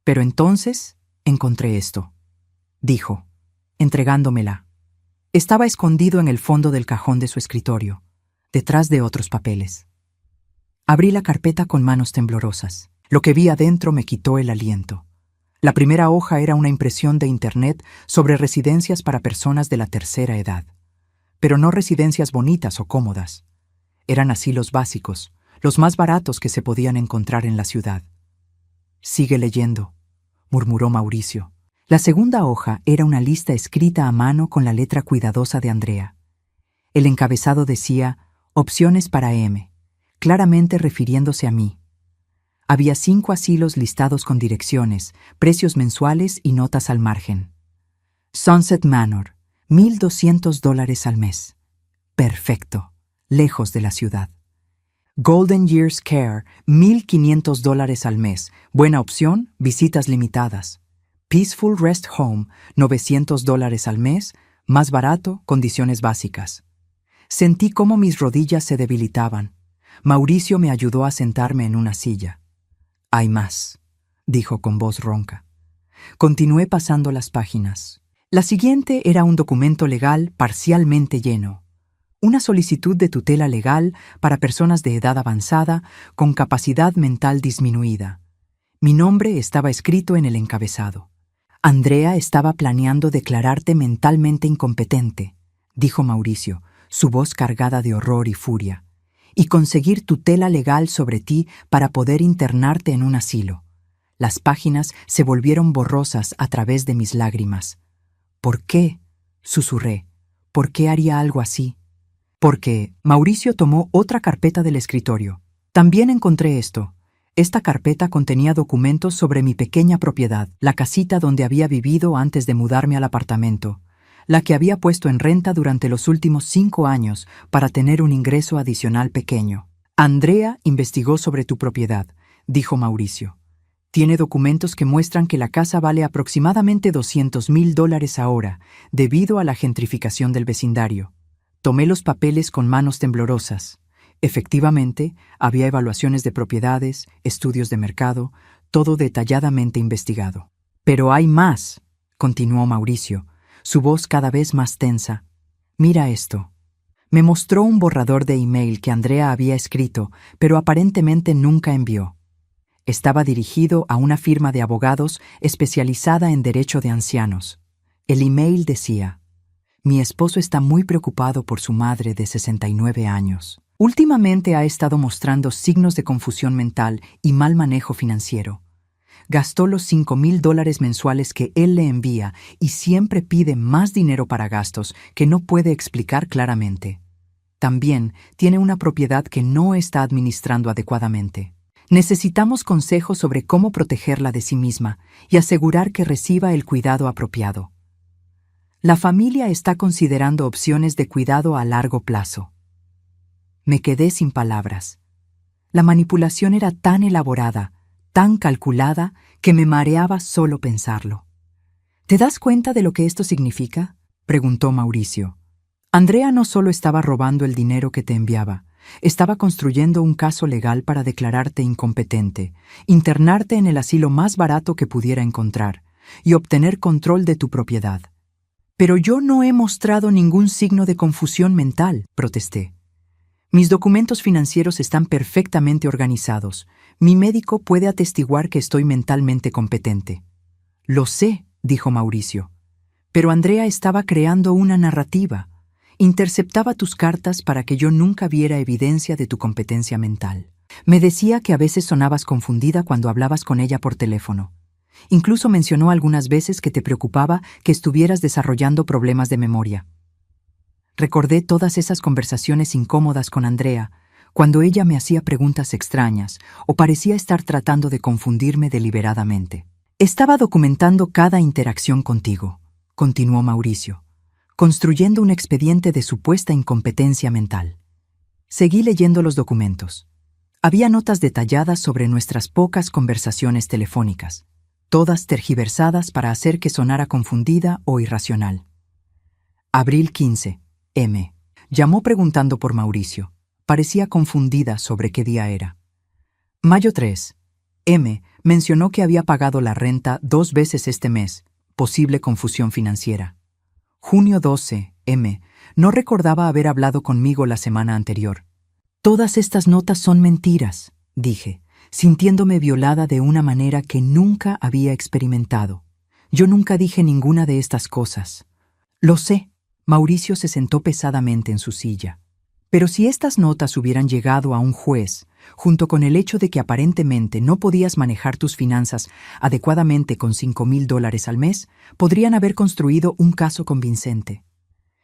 Pero entonces encontré esto, dijo, entregándomela. Estaba escondido en el fondo del cajón de su escritorio, detrás de otros papeles. Abrí la carpeta con manos temblorosas. Lo que vi adentro me quitó el aliento. La primera hoja era una impresión de Internet sobre residencias para personas de la tercera edad. Pero no residencias bonitas o cómodas. Eran asilos básicos, los más baratos que se podían encontrar en la ciudad. «Sigue leyendo», murmuró Mauricio. La segunda hoja era una lista escrita a mano con la letra cuidadosa de Andrea. El encabezado decía «Opciones para M», claramente refiriéndose a mí. Había 5 asilos listados con direcciones, precios mensuales y notas al margen. Sunset Manor, $1,200 al mes. Perfecto, lejos de la ciudad. Golden Years Care, $1,500 al mes. Buena opción, visitas limitadas. Peaceful Rest Home, $900 al mes. Más barato, condiciones básicas. Sentí cómo mis rodillas se debilitaban. Mauricio me ayudó a sentarme en una silla. «Hay más», dijo con voz ronca. Continué pasando las páginas. La siguiente era un documento legal parcialmente lleno. Una solicitud de tutela legal para personas de edad avanzada con capacidad mental disminuida. Mi nombre estaba escrito en el encabezado. «Andrea estaba planeando declararte mentalmente incompetente», dijo Mauricio, su voz cargada de horror y furia, «y conseguir tutela legal sobre ti para poder internarte en un asilo». Las páginas se volvieron borrosas a través de mis lágrimas. «¿Por qué?», susurré. «¿Por qué haría algo así?». Porque Mauricio tomó otra carpeta del escritorio. También encontré esto. Esta carpeta contenía documentos sobre mi pequeña propiedad, la casita donde había vivido antes de mudarme al apartamento, la que había puesto en renta durante los últimos 5 años para tener un ingreso adicional pequeño. «Andrea investigó sobre tu propiedad», dijo Mauricio. «Tiene documentos que muestran que la casa vale aproximadamente $200,000 ahora, debido a la gentrificación del vecindario». Tomé los papeles con manos temblorosas. Efectivamente, había evaluaciones de propiedades, estudios de mercado, todo detalladamente investigado. «Pero hay más», continuó Mauricio, su voz cada vez más tensa. «Mira esto». Me mostró un borrador de email que Andrea había escrito, pero aparentemente nunca envió. Estaba dirigido a una firma de abogados especializada en derecho de ancianos. El email decía: «Mi esposo está muy preocupado por su madre de 69 años. Últimamente ha estado mostrando signos de confusión mental y mal manejo financiero. Gastó los $5,000 mensuales que él le envía y siempre pide más dinero para gastos que no puede explicar claramente. También tiene una propiedad que no está administrando adecuadamente. Necesitamos consejos sobre cómo protegerla de sí misma y asegurar que reciba el cuidado apropiado. La familia está considerando opciones de cuidado a largo plazo». Me quedé sin palabras. La manipulación era tan elaborada, tan calculada, que me mareaba solo pensarlo. «¿Te das cuenta de lo que esto significa?», preguntó Mauricio. «Andrea no solo estaba robando el dinero que te enviaba, estaba construyendo un caso legal para declararte incompetente, internarte en el asilo más barato que pudiera encontrar y obtener control de tu propiedad». «Pero yo no he mostrado ningún signo de confusión mental», protesté. «Mis documentos financieros están perfectamente organizados. Mi médico puede atestiguar que estoy mentalmente competente». «Lo sé», dijo Mauricio. «Pero Andrea estaba creando una narrativa. Interceptaba tus cartas para que yo nunca viera evidencia de tu competencia mental. Me decía que a veces sonabas confundida cuando hablabas con ella por teléfono. Incluso mencionó algunas veces que te preocupaba que estuvieras desarrollando problemas de memoria». Recordé todas esas conversaciones incómodas con Andrea, cuando ella me hacía preguntas extrañas o parecía estar tratando de confundirme deliberadamente. «Estaba documentando cada interacción contigo», continuó Mauricio. construyendo un expediente de supuesta incompetencia mental. Seguí leyendo los documentos. Había notas detalladas sobre nuestras pocas conversaciones telefónicas, todas tergiversadas para hacer que sonara confundida o irracional. Abril 15. M. Llamó preguntando por Mauricio. Parecía confundida sobre qué día era. Mayo 3. M. Mencionó que había pagado la renta 2 veces este mes, posible confusión financiera. Junio 12. M. No recordaba haber hablado conmigo la semana anterior. Todas estas notas son mentiras, dije, sintiéndome violada de una manera que nunca había experimentado. Yo nunca dije ninguna de estas cosas. Lo sé. Mauricio se sentó pesadamente en su silla. Pero si estas notas hubieran llegado a un juez, junto con el hecho de que aparentemente no podías manejar tus finanzas adecuadamente con $5,000 al mes, podrían haber construido un caso convincente.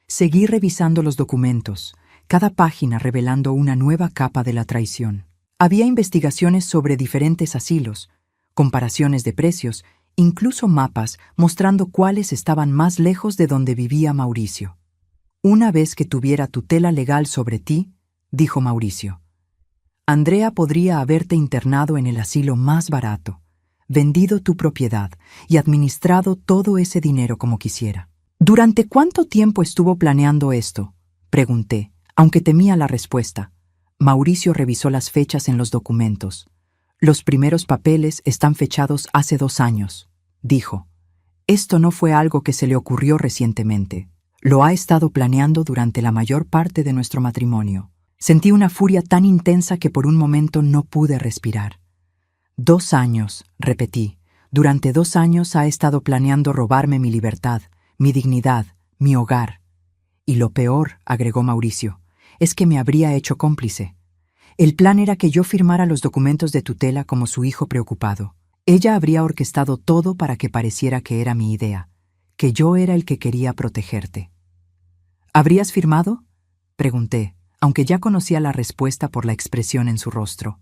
Seguí revisando los documentos, cada página revelando una nueva capa de la traición. Había investigaciones sobre diferentes asilos, comparaciones de precios, incluso mapas mostrando cuáles estaban más lejos de donde vivía Mauricio. Una vez que tuviera tutela legal sobre ti, dijo Mauricio, Andrea podría haberte internado en el asilo más barato, vendido tu propiedad y administrado todo ese dinero como quisiera. ¿Durante cuánto tiempo estuvo planeando esto?, pregunté, aunque temía la respuesta. Mauricio revisó las fechas en los documentos. Los primeros papeles están fechados hace 2 años, dijo. Esto no fue algo que se le ocurrió recientemente. Lo ha estado planeando durante la mayor parte de nuestro matrimonio. Sentí una furia tan intensa que por un momento no pude respirar. 2 años, repetí. Durante 2 años ha estado planeando robarme mi libertad, mi dignidad, mi hogar. Y lo peor, agregó Mauricio, es que me habría hecho cómplice. El plan era que yo firmara los documentos de tutela como su hijo preocupado. Ella habría orquestado todo para que pareciera que era mi idea, que yo era el que quería protegerte. ¿Habrías firmado?, pregunté, aunque ya conocía la respuesta por la expresión en su rostro.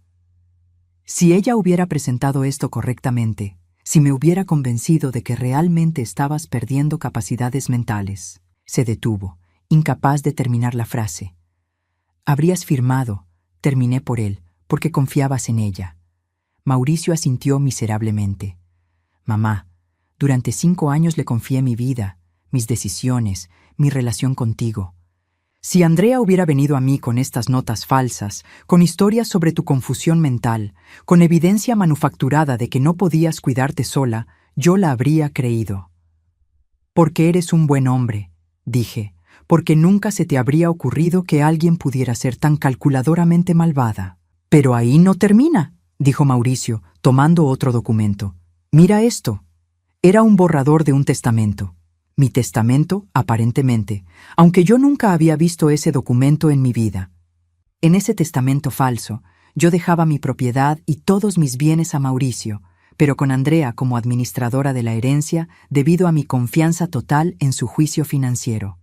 Si ella hubiera presentado esto correctamente, si me hubiera convencido de que realmente estabas perdiendo capacidades mentales. Se detuvo, incapaz de terminar la frase. Habrías firmado, terminé por él, porque confiabas en ella. Mauricio asintió miserablemente. Mamá, durante 5 años le confié mi vida, mis decisiones, mi relación contigo. Si Andrea hubiera venido a mí con estas notas falsas, con historias sobre tu confusión mental, con evidencia manufacturada de que no podías cuidarte sola, yo la habría creído. Porque eres un buen hombre, dije, porque nunca se te habría ocurrido que alguien pudiera ser tan calculadoramente malvada. Pero ahí no termina, dijo Mauricio, tomando otro documento. Mira esto. Era un borrador de un testamento. Mi testamento, aparentemente, aunque yo nunca había visto ese documento en mi vida. En ese testamento falso, yo dejaba mi propiedad y todos mis bienes a Mauricio, pero con Andrea como administradora de la herencia debido a mi confianza total en su juicio financiero.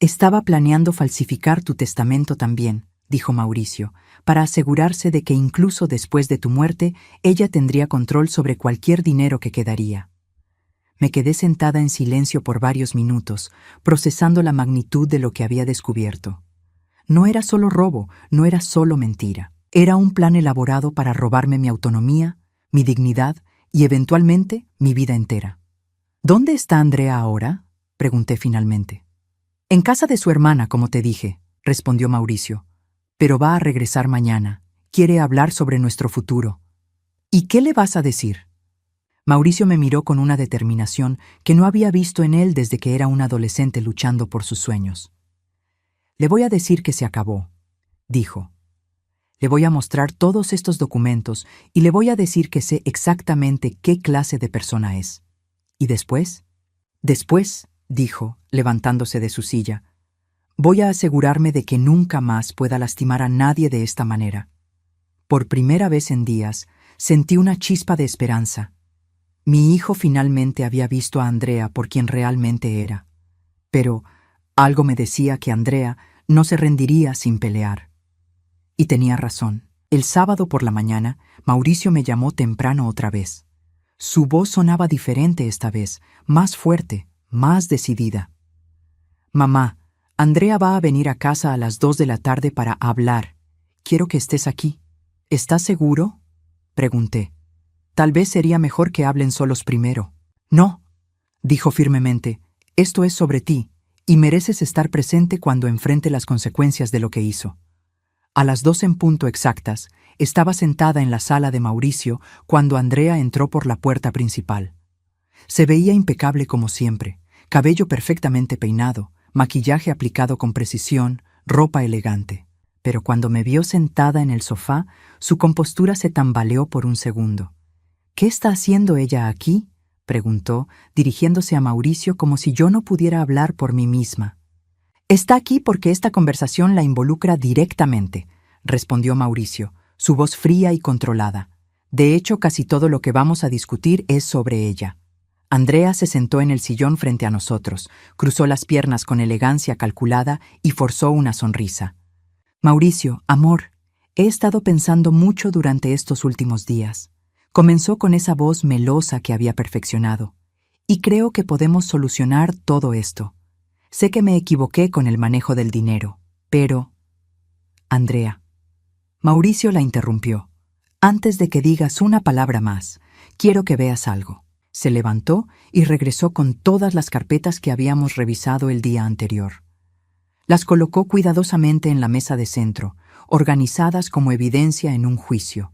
Estaba planeando falsificar tu testamento también, dijo Mauricio, para asegurarse de que incluso después de tu muerte, ella tendría control sobre cualquier dinero que quedaría. Me quedé sentada en silencio por varios minutos, procesando la magnitud de lo que había descubierto. No era solo robo, no era solo mentira. Era un plan elaborado para robarme mi autonomía, mi dignidad y, eventualmente, mi vida entera. ¿Dónde está Andrea ahora?, pregunté finalmente. En casa de su hermana, como te dije, respondió Mauricio. Pero va a regresar mañana. Quiere hablar sobre nuestro futuro. ¿Y qué le vas a decir? Mauricio me miró con una determinación que no había visto en él desde que era un adolescente luchando por sus sueños. Le voy a decir que se acabó, dijo. Le voy a mostrar todos estos documentos y le voy a decir que sé exactamente qué clase de persona es. ¿Y después? Después, dijo, levantándose de su silla, voy a asegurarme de que nunca más pueda lastimar a nadie de esta manera. Por primera vez en días, sentí una chispa de esperanza. Mi hijo finalmente había visto a Andrea por quien realmente era. Pero algo me decía que Andrea no se rendiría sin pelear. Y tenía razón. El sábado por la mañana, Mauricio me llamó temprano otra vez. Su voz sonaba diferente esta vez, más fuerte, más decidida. Mamá, Andrea va a venir a casa a las 2 de la tarde para hablar. Quiero que estés aquí. ¿Estás seguro?, pregunté. Tal vez sería mejor que hablen solos primero. No, dijo firmemente, esto es sobre ti, y mereces estar presente cuando enfrente las consecuencias de lo que hizo. A las 2 en punto exactas, estaba sentada en la sala de Mauricio cuando Andrea entró por la puerta principal. Se veía impecable como siempre, cabello perfectamente peinado, maquillaje aplicado con precisión, ropa elegante. Pero cuando me vio sentada en el sofá, su compostura se tambaleó por un segundo. «¿Qué está haciendo ella aquí?», preguntó, dirigiéndose a Mauricio como si yo no pudiera hablar por mí misma. «Está aquí porque esta conversación la involucra directamente», respondió Mauricio, su voz fría y controlada. «De hecho, casi todo lo que vamos a discutir es sobre ella». Andrea se sentó en el sillón frente a nosotros, cruzó las piernas con elegancia calculada y forzó una sonrisa. «Mauricio, amor, he estado pensando mucho durante estos últimos días». Comenzó con esa voz melosa que había perfeccionado. «Y creo que podemos solucionar todo esto. Sé que me equivoqué con el manejo del dinero, pero...» «Andrea». Mauricio la interrumpió. «Antes de que digas una palabra más, quiero que veas algo». Se levantó y regresó con todas las carpetas que habíamos revisado el día anterior. Las colocó cuidadosamente en la mesa de centro, organizadas como evidencia en un juicio.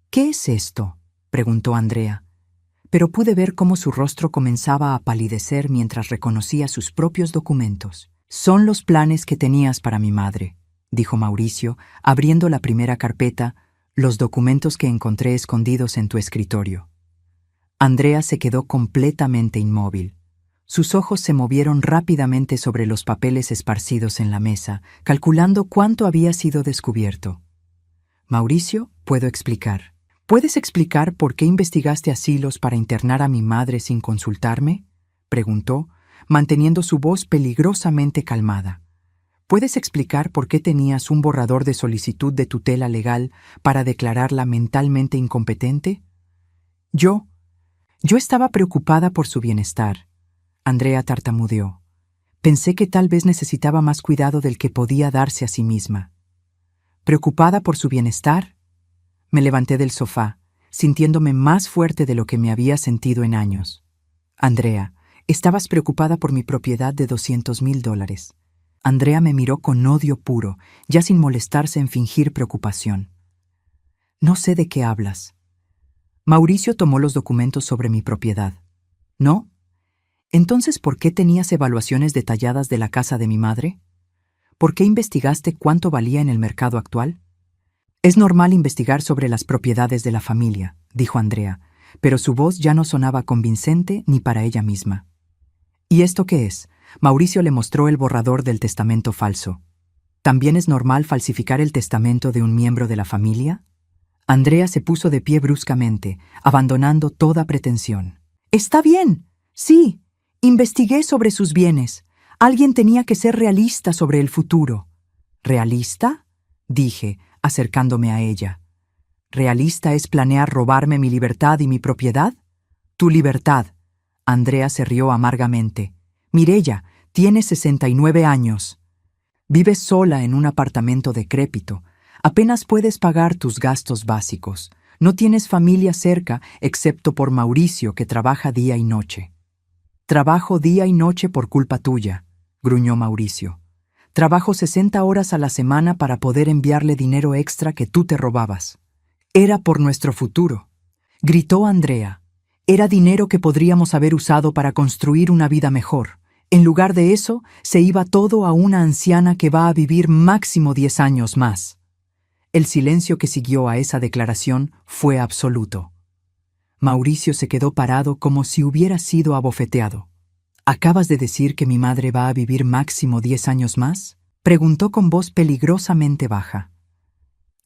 «¿Qué es esto?», preguntó Andrea, pero pude ver cómo su rostro comenzaba a palidecer mientras reconocía sus propios documentos. «Son los planes que tenías para mi madre», dijo Mauricio, abriendo la primera carpeta, «los documentos que encontré escondidos en tu escritorio». Andrea se quedó completamente inmóvil. Sus ojos se movieron rápidamente sobre los papeles esparcidos en la mesa, calculando cuánto había sido descubierto. «Mauricio, puedo explicar». «¿Puedes explicar por qué investigaste asilos para internar a mi madre sin consultarme?», preguntó, manteniendo su voz peligrosamente calmada. «¿Puedes explicar por qué tenías un borrador de solicitud de tutela legal para declararla mentalmente incompetente?» Yo estaba preocupada por su bienestar», Andrea tartamudeó. «Pensé que tal vez necesitaba más cuidado del que podía darse a sí misma». «¿Preocupada por su bienestar?». Me levanté del sofá, sintiéndome más fuerte de lo que me había sentido en años. «Andrea, estabas preocupada por mi propiedad de $200,000. Andrea me miró con odio puro, ya sin molestarse en fingir preocupación. «No sé de qué hablas». Mauricio tomó los documentos sobre mi propiedad. «¿No? Entonces, ¿por qué tenías evaluaciones detalladas de la casa de mi madre? ¿Por qué investigaste cuánto valía en el mercado actual?» «Es normal investigar sobre las propiedades de la familia», dijo Andrea, pero su voz ya no sonaba convincente ni para ella misma. «¿Y esto qué es?». Mauricio le mostró el borrador del testamento falso. «¿También es normal falsificar el testamento de un miembro de la familia?». Andrea se puso de pie bruscamente, abandonando toda pretensión. «Está bien. Sí, investigué sobre sus bienes. Alguien tenía que ser realista sobre el futuro». «¿Realista?», dije, acercándome a ella. «¿Realista es planear robarme mi libertad y mi propiedad?». «Tu libertad». Andrea se rió amargamente. «Mireya, tienes 69 años. Vives sola en un apartamento decrépito. Apenas puedes pagar tus gastos básicos. No tienes familia cerca, excepto por Mauricio, que trabaja día y noche». «Trabajo día y noche por culpa tuya», gruñó Mauricio. «Trabajo 60 horas a la semana para poder enviarle dinero extra que tú te robabas». «Era por nuestro futuro», gritó Andrea. «Era dinero que podríamos haber usado para construir una vida mejor. En lugar de eso, se iba todo a una anciana que va a vivir máximo 10 años más». El silencio que siguió a esa declaración fue absoluto. Mauricio se quedó parado como si hubiera sido abofeteado. «¿Acabas de decir que mi madre va a vivir máximo 10 años más?», preguntó con voz peligrosamente baja.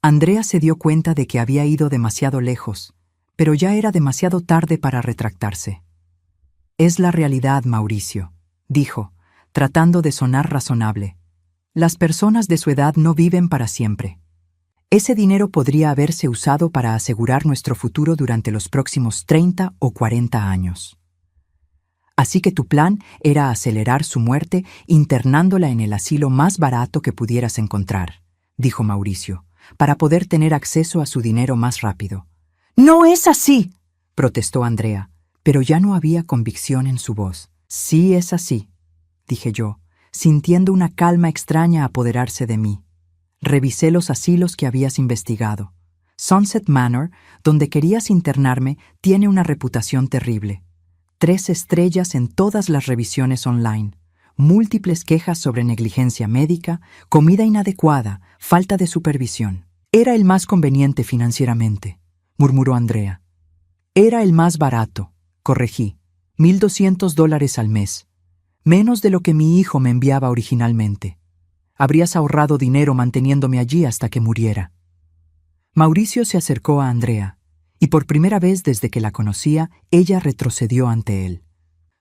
Andrea se dio cuenta de que había ido demasiado lejos, pero ya era demasiado tarde para retractarse. «Es la realidad, Mauricio», dijo, tratando de sonar razonable. «Las personas de su edad no viven para siempre. Ese dinero podría haberse usado para asegurar nuestro futuro durante los próximos 30 o 40 años». Así que tu plan era acelerar su muerte internándola en el asilo más barato que pudieras encontrar, dijo Mauricio, para poder tener acceso a su dinero más rápido. ¡No es así!, protestó Andrea, pero ya no había convicción en su voz. Sí es así, dije yo, sintiendo una calma extraña apoderarse de mí. Revisé los asilos que habías investigado. Sunset Manor, donde querías internarme, tiene una reputación terrible. 3 estrellas en todas las revisiones online. Múltiples quejas sobre negligencia médica, comida inadecuada, falta de supervisión. Era el más conveniente financieramente, murmuró Andrea. Era el más barato, corregí. $1,200 al mes. Menos de lo que mi hijo me enviaba originalmente. Habrías ahorrado dinero manteniéndome allí hasta que muriera. Mauricio se acercó a Andrea, y por primera vez desde que la conocía, ella retrocedió ante él.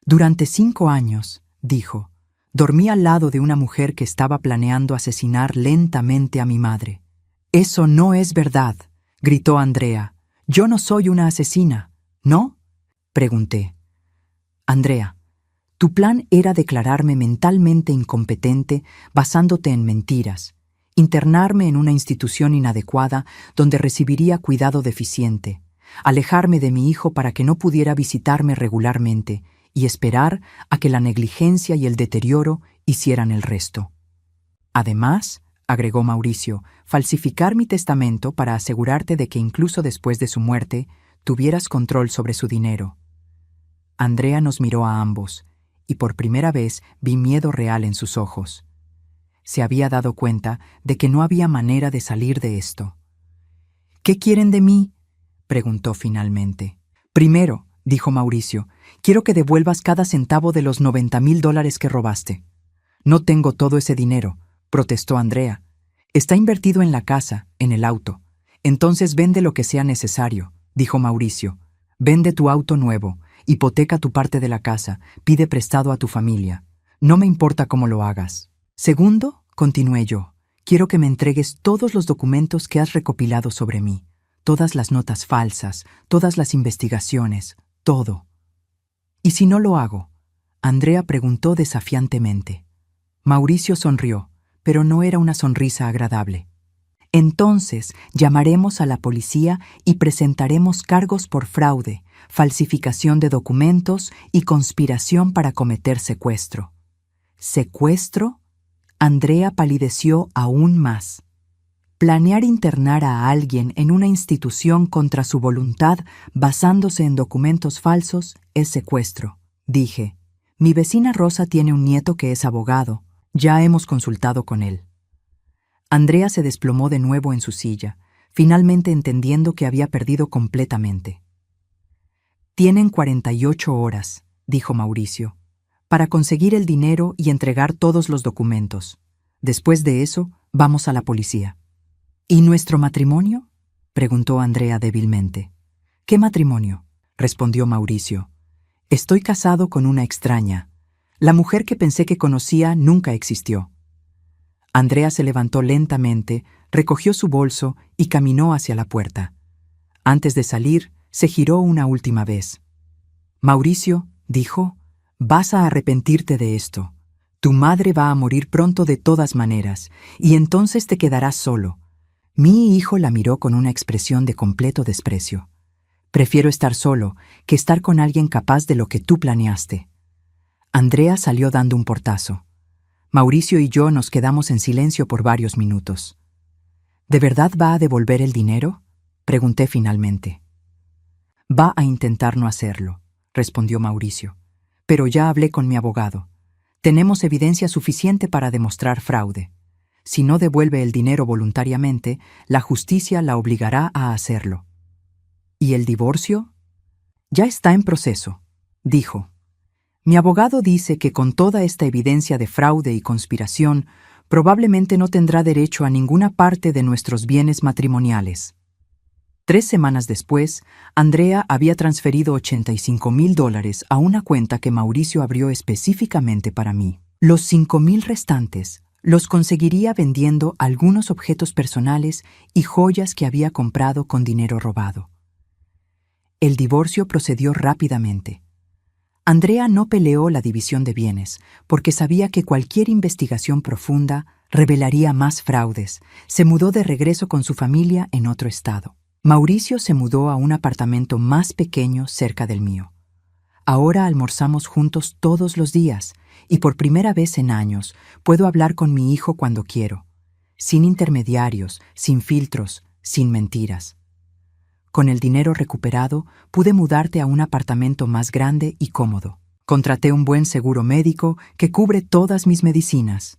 Durante 5 años, dijo, dormí al lado de una mujer que estaba planeando asesinar lentamente a mi madre. Eso no es verdad, gritó Andrea. Yo no soy una asesina, ¿no?, pregunté. Andrea, tu plan era declararme mentalmente incompetente basándote en mentiras, internarme en una institución inadecuada donde recibiría cuidado deficiente, alejarme de mi hijo para que no pudiera visitarme regularmente y esperar a que la negligencia y el deterioro hicieran el resto. Además, agregó Mauricio, falsificar mi testamento para asegurarte de que incluso después de su muerte tuvieras control sobre su dinero. Andrea nos miró a ambos, y por primera vez vi miedo real en sus ojos. Se había dado cuenta de que no había manera de salir de esto. ¿Qué quieren de mí?, preguntó finalmente. Primero, dijo Mauricio, quiero que devuelvas cada centavo de los $90,000 que robaste. No tengo todo ese dinero, protestó Andrea. Está invertido en la casa, en el auto. Entonces vende lo que sea necesario, dijo Mauricio. Vende tu auto nuevo, hipoteca tu parte de la casa, pide prestado a tu familia. No me importa cómo lo hagas. Segundo, continué yo, quiero que me entregues todos los documentos que has recopilado sobre mí, todas las notas falsas, todas las investigaciones, todo. ¿Y si no lo hago?, Andrea preguntó desafiantemente. Mauricio sonrió, pero no era una sonrisa agradable. Entonces llamaremos a la policía y presentaremos cargos por fraude, falsificación de documentos y conspiración para cometer secuestro. ¿Secuestro? Andrea palideció aún más. Planear internar a alguien en una institución contra su voluntad basándose en documentos falsos es secuestro, dije. Mi vecina Rosa tiene un nieto que es abogado. Ya hemos consultado con él. Andrea se desplomó de nuevo en su silla, finalmente entendiendo que había perdido completamente. Tienen 48 horas, dijo Mauricio, para conseguir el dinero y entregar todos los documentos. Después de eso, vamos a la policía. ¿Y nuestro matrimonio?, preguntó Andrea débilmente. ¿Qué matrimonio?, respondió Mauricio. Estoy casado con una extraña. La mujer que pensé que conocía nunca existió. Andrea se levantó lentamente, recogió su bolso y caminó hacia la puerta. Antes de salir, se giró una última vez. Mauricio, dijo, vas a arrepentirte de esto. Tu madre va a morir pronto de todas maneras, y entonces te quedarás solo. Mi hijo la miró con una expresión de completo desprecio. Prefiero estar solo que estar con alguien capaz de lo que tú planeaste. Andrea salió dando un portazo. Mauricio y yo nos quedamos en silencio por varios minutos. ¿De verdad va a devolver el dinero?, pregunté finalmente. Va a intentar no hacerlo, respondió Mauricio. Pero ya hablé con mi abogado. Tenemos evidencia suficiente para demostrar fraude. Si no devuelve el dinero voluntariamente, la justicia la obligará a hacerlo. ¿Y el divorcio? Ya está en proceso, dijo. Mi abogado dice que con toda esta evidencia de fraude y conspiración, probablemente no tendrá derecho a ninguna parte de nuestros bienes matrimoniales. 3 semanas después, Andrea había transferido $85,000 a una cuenta que Mauricio abrió específicamente para mí. Los 5,000 restantes los conseguiría vendiendo algunos objetos personales y joyas que había comprado con dinero robado. El divorcio procedió rápidamente. Andrea no peleó la división de bienes, porque sabía que cualquier investigación profunda revelaría más fraudes. Se mudó de regreso con su familia en otro estado. Mauricio se mudó a un apartamento más pequeño cerca del mío. Ahora almorzamos juntos todos los días y por primera vez en años puedo hablar con mi hijo cuando quiero, sin intermediarios, sin filtros, sin mentiras. Con el dinero recuperado pude mudarte a un apartamento más grande y cómodo. Contraté un buen seguro médico que cubre todas mis medicinas.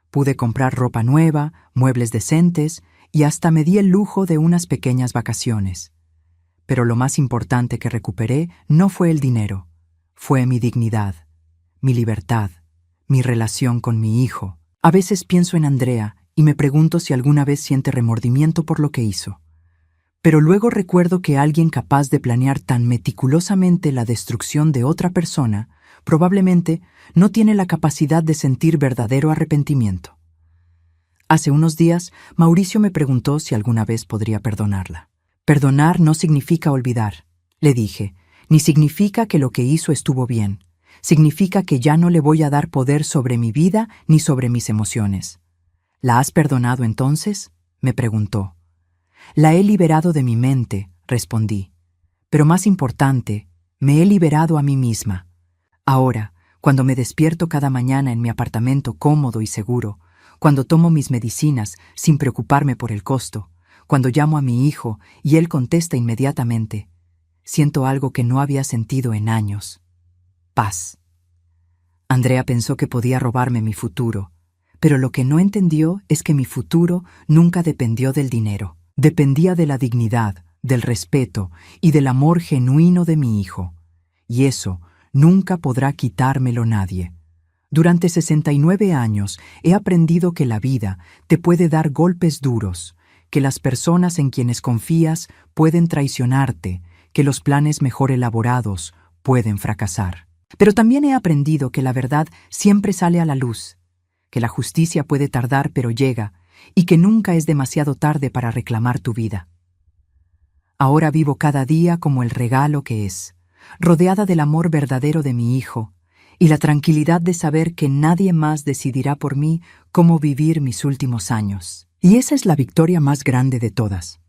Pude comprar ropa nueva, muebles decentes y hasta me di el lujo de unas pequeñas vacaciones. Pero lo más importante que recuperé no fue el dinero, fue mi dignidad, mi libertad, mi relación con mi hijo. A veces pienso en Andrea y me pregunto si alguna vez siente remordimiento por lo que hizo. Pero luego recuerdo que alguien capaz de planear tan meticulosamente la destrucción de otra persona probablemente no tiene la capacidad de sentir verdadero arrepentimiento. Hace unos días, Mauricio me preguntó si alguna vez podría perdonarla. Perdonar no significa olvidar, le dije, ni significa que lo que hizo estuvo bien. Significa que ya no le voy a dar poder sobre mi vida ni sobre mis emociones. ¿La has perdonado entonces?, me preguntó. La he liberado de mi mente, respondí. Pero más importante, me he liberado a mí misma. Ahora, cuando me despierto cada mañana en mi apartamento cómodo y seguro, cuando tomo mis medicinas sin preocuparme por el costo, cuando llamo a mi hijo y él contesta inmediatamente, siento algo que no había sentido en años. Paz. Andrea pensó que podía robarme mi futuro, pero lo que no entendió es que mi futuro nunca dependió del dinero. Dependía de la dignidad, del respeto y del amor genuino de mi hijo. Y eso nunca podrá quitármelo nadie. Durante 69 años he aprendido que la vida te puede dar golpes duros, que las personas en quienes confías pueden traicionarte, que los planes mejor elaborados pueden fracasar. Pero también he aprendido que la verdad siempre sale a la luz, que la justicia puede tardar pero llega, y que nunca es demasiado tarde para reclamar tu vida. Ahora vivo cada día como el regalo que es, rodeada del amor verdadero de mi hijo y la tranquilidad de saber que nadie más decidirá por mí cómo vivir mis últimos años. Y esa es la victoria más grande de todas.